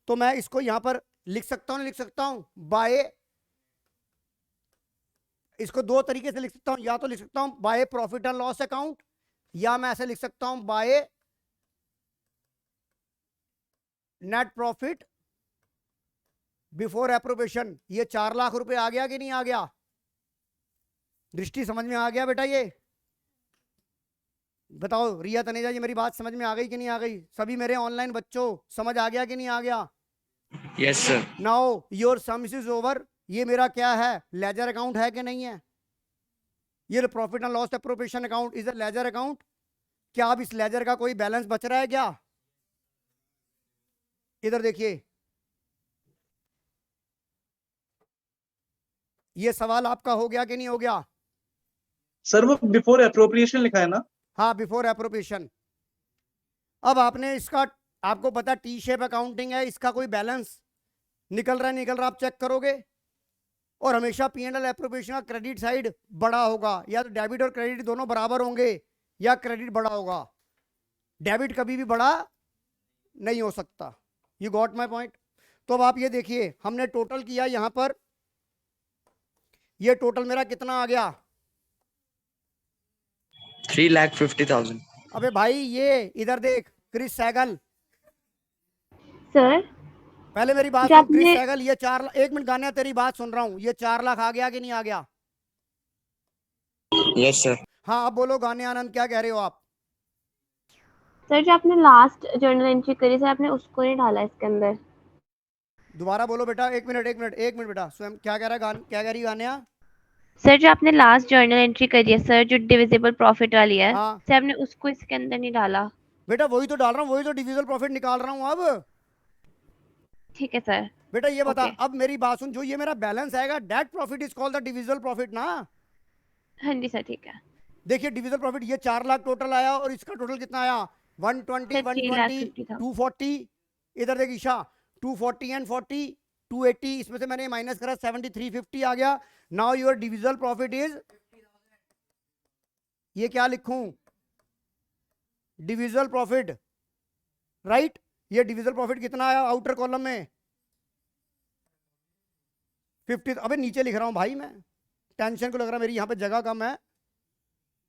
तो मैं इसको यहां पर लिख सकता हूं, नहीं लिख सकता हूं? बाय, इसको दो तरीके से लिख सकता हूं, या तो लिख सकता हूं by profit and loss account, या मैं ऐसे लिख सकता हूं by net profit before appropriation. ये 4 लाख रुपए आ गया कि नहीं आ गया? दृष्टि समझ में आ गया बेटा? ये बताओ रिया तनेजा जी, मेरी बात समझ में आ गई कि नहीं आ गई? सभी मेरे ऑनलाइन बच्चों, समझ आ गया कि नहीं आ गया? Yes sir. Now your sums is over. ये मेरा क्या है? लेजर अकाउंट है कि नहीं है? ये profit and loss appropriation account is a ledger account. क्या अब इस लेजर का कोई बैलेंस बच रहा है क्या? इधर देखिए, ये सवाल आपका हो गया कि नहीं हो गया? सर वो बिफोर अप्रोप्रिएशन लिखा है ना? हाँ, बिफोर एप्रोप्रिएशन। अब आपने इसका, आपको पता टी शेप अकाउंटिंग है, इसका कोई बैलेंस निकल रहा है, निकल रहा, आप चेक करोगे। और हमेशा P&L एप्रोप्रिएशन का क्रेडिट साइड बड़ा होगा, या तो डेबिट और क्रेडिट दोनों बराबर होंगे, या क्रेडिट बड़ा होगा। डेबिट कभी भी बड़ा नहीं हो सकता। You got my point? तो अब आप ये देखिए, हमने टोटल किया यहां पर, ये टोटल मेरा कितना आ गया? 3,50,000। अबे भाई, ये इधर देख, क्रिस सहगल, सर पहले मेरी बात जब सुन। क्रिस आपने- सहगल, ये 4 लाख, एक मिनट गाने, तेरी बात सुन रहा हूं। ये 4 लाख आ गया कि नहीं आ गया? Yes sir. हाँ, अब बोलो गाने आनंद, क्या कह रहे हो आप? सर जो आपने लास्ट जर्नल एंट्री करी सर, आपने उसको नहीं डाला इसके अंदर। दोबारा बोलो बेटा, एक मिनट एक मिनट एक मिनट बेटा। स्वयं क्या कह रहा है क्या कह रही गानिया? सर जो आपने लास्ट जर्नल एंट्री करी है सर, जो डिविजिबल प्रॉफिट वाली है, हाँ सर आपने उसको इसके अंदर नहीं डाला। बेटा, वही तो डाल रहा हूँ, वही तो डिविजिबल प्रॉफिट निकाल रहा हूँ अब। ठीक है सर। बेटा ये बता, Okay. अब मेरी बात सुन, जो ये मेरा बैलेंस आएगा, that profit is called the divisible profit ना? हाँ जी सर, ठीक है। देखिए, डिविजिबल प्रॉफिट ये 4 लाख टोटल आया, और इसका टोटल कितना आया? 120, सर 120, 3,50,000। 240। इधर देख ईशा, 240 एंड 40, 280, इसमें से मैंने माइनस करा, 7350 आ गया। Now your divisible profit is, ये क्या लिखूं? Divisible profit, right? ये डिविजिबल प्रॉफिट कितना आया आउटर कॉलम में? 50। अबे नीचे लिख रहा हूं भाई मैं, टेंशन को लग रहा है मेरी यहाँ पे जगह कम है,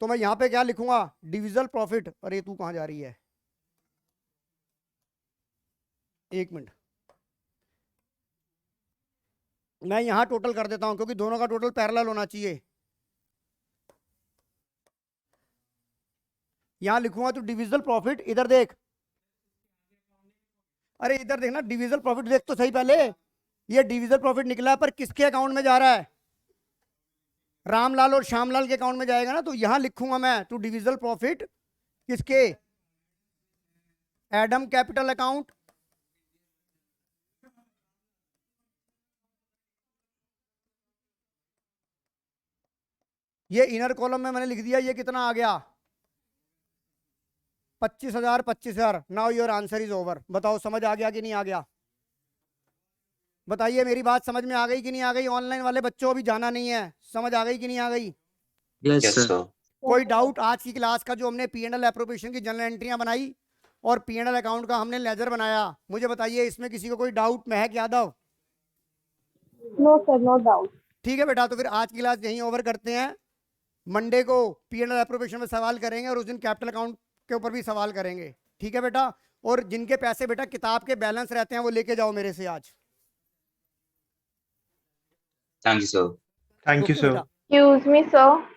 तो मैं यहाँ पे क्या लिखूंगा? Divisible profit. अरे तू कहाँ जा रही है? एक मिनट, मैं यहाँ टोटल कर देता हूं, क्योंकि दोनों का टोटल पैरेलल होना चाहिए। यहाँ लिखूंगा तो डिविजिबल प्रॉफिट, इधर देख, अरे इधर देखना, डिविजिबल प्रॉफिट देख तो सही पहले। ये डिविजिबल प्रॉफिट निकला है, पर किसके अकाउंट में जा रहा है? रामलाल और श्यामलाल के अकाउंट में जाएगा ना, तो यहां लिखूंगा मैं टू डिविजिबल प्रॉफिट किसके? एडम कैपिटल अकाउंट, ये इनर कॉलम में मैंने लिख दिया। ये कितना आ गया? 25,000 25,000। Now your answer is over. बताओ समझ आ गया कि नहीं आ गया? बताइए, मेरी बात समझ में आ गई कि नहीं आ गई? ऑनलाइन वाले बच्चों, अभी जाना नहीं है, समझ आ गई कि नहीं आ गई? Yes Yes, sir. sir. कोई डाउट? आज की क्लास का जो हमने P&L एप्रोप्रिएशन की जनरल एंट्रियां बनाई और P&L अकाउंट का हमने लेजर बनाया, मुझे बताइए इसमें किसी को कोई doubt? Mehak Yadav? No sir, no doubt. ठीक है बेटा, तो फिर आज की क्लास यहीं ओवर करते हैं। मंडे को P&L एप्रोप्रिएशन में सवाल करेंगे और उस दिन कैपिटल अकाउंट के ऊपर भी सवाल करेंगे। ठीक है बेटा, और जिनके पैसे बेटा किताब के बैलेंस रहते हैं वो लेके जाओ मेरे से आज। Thank you, sir. Thank you, okay sir. बेटा। Excuse me, sir.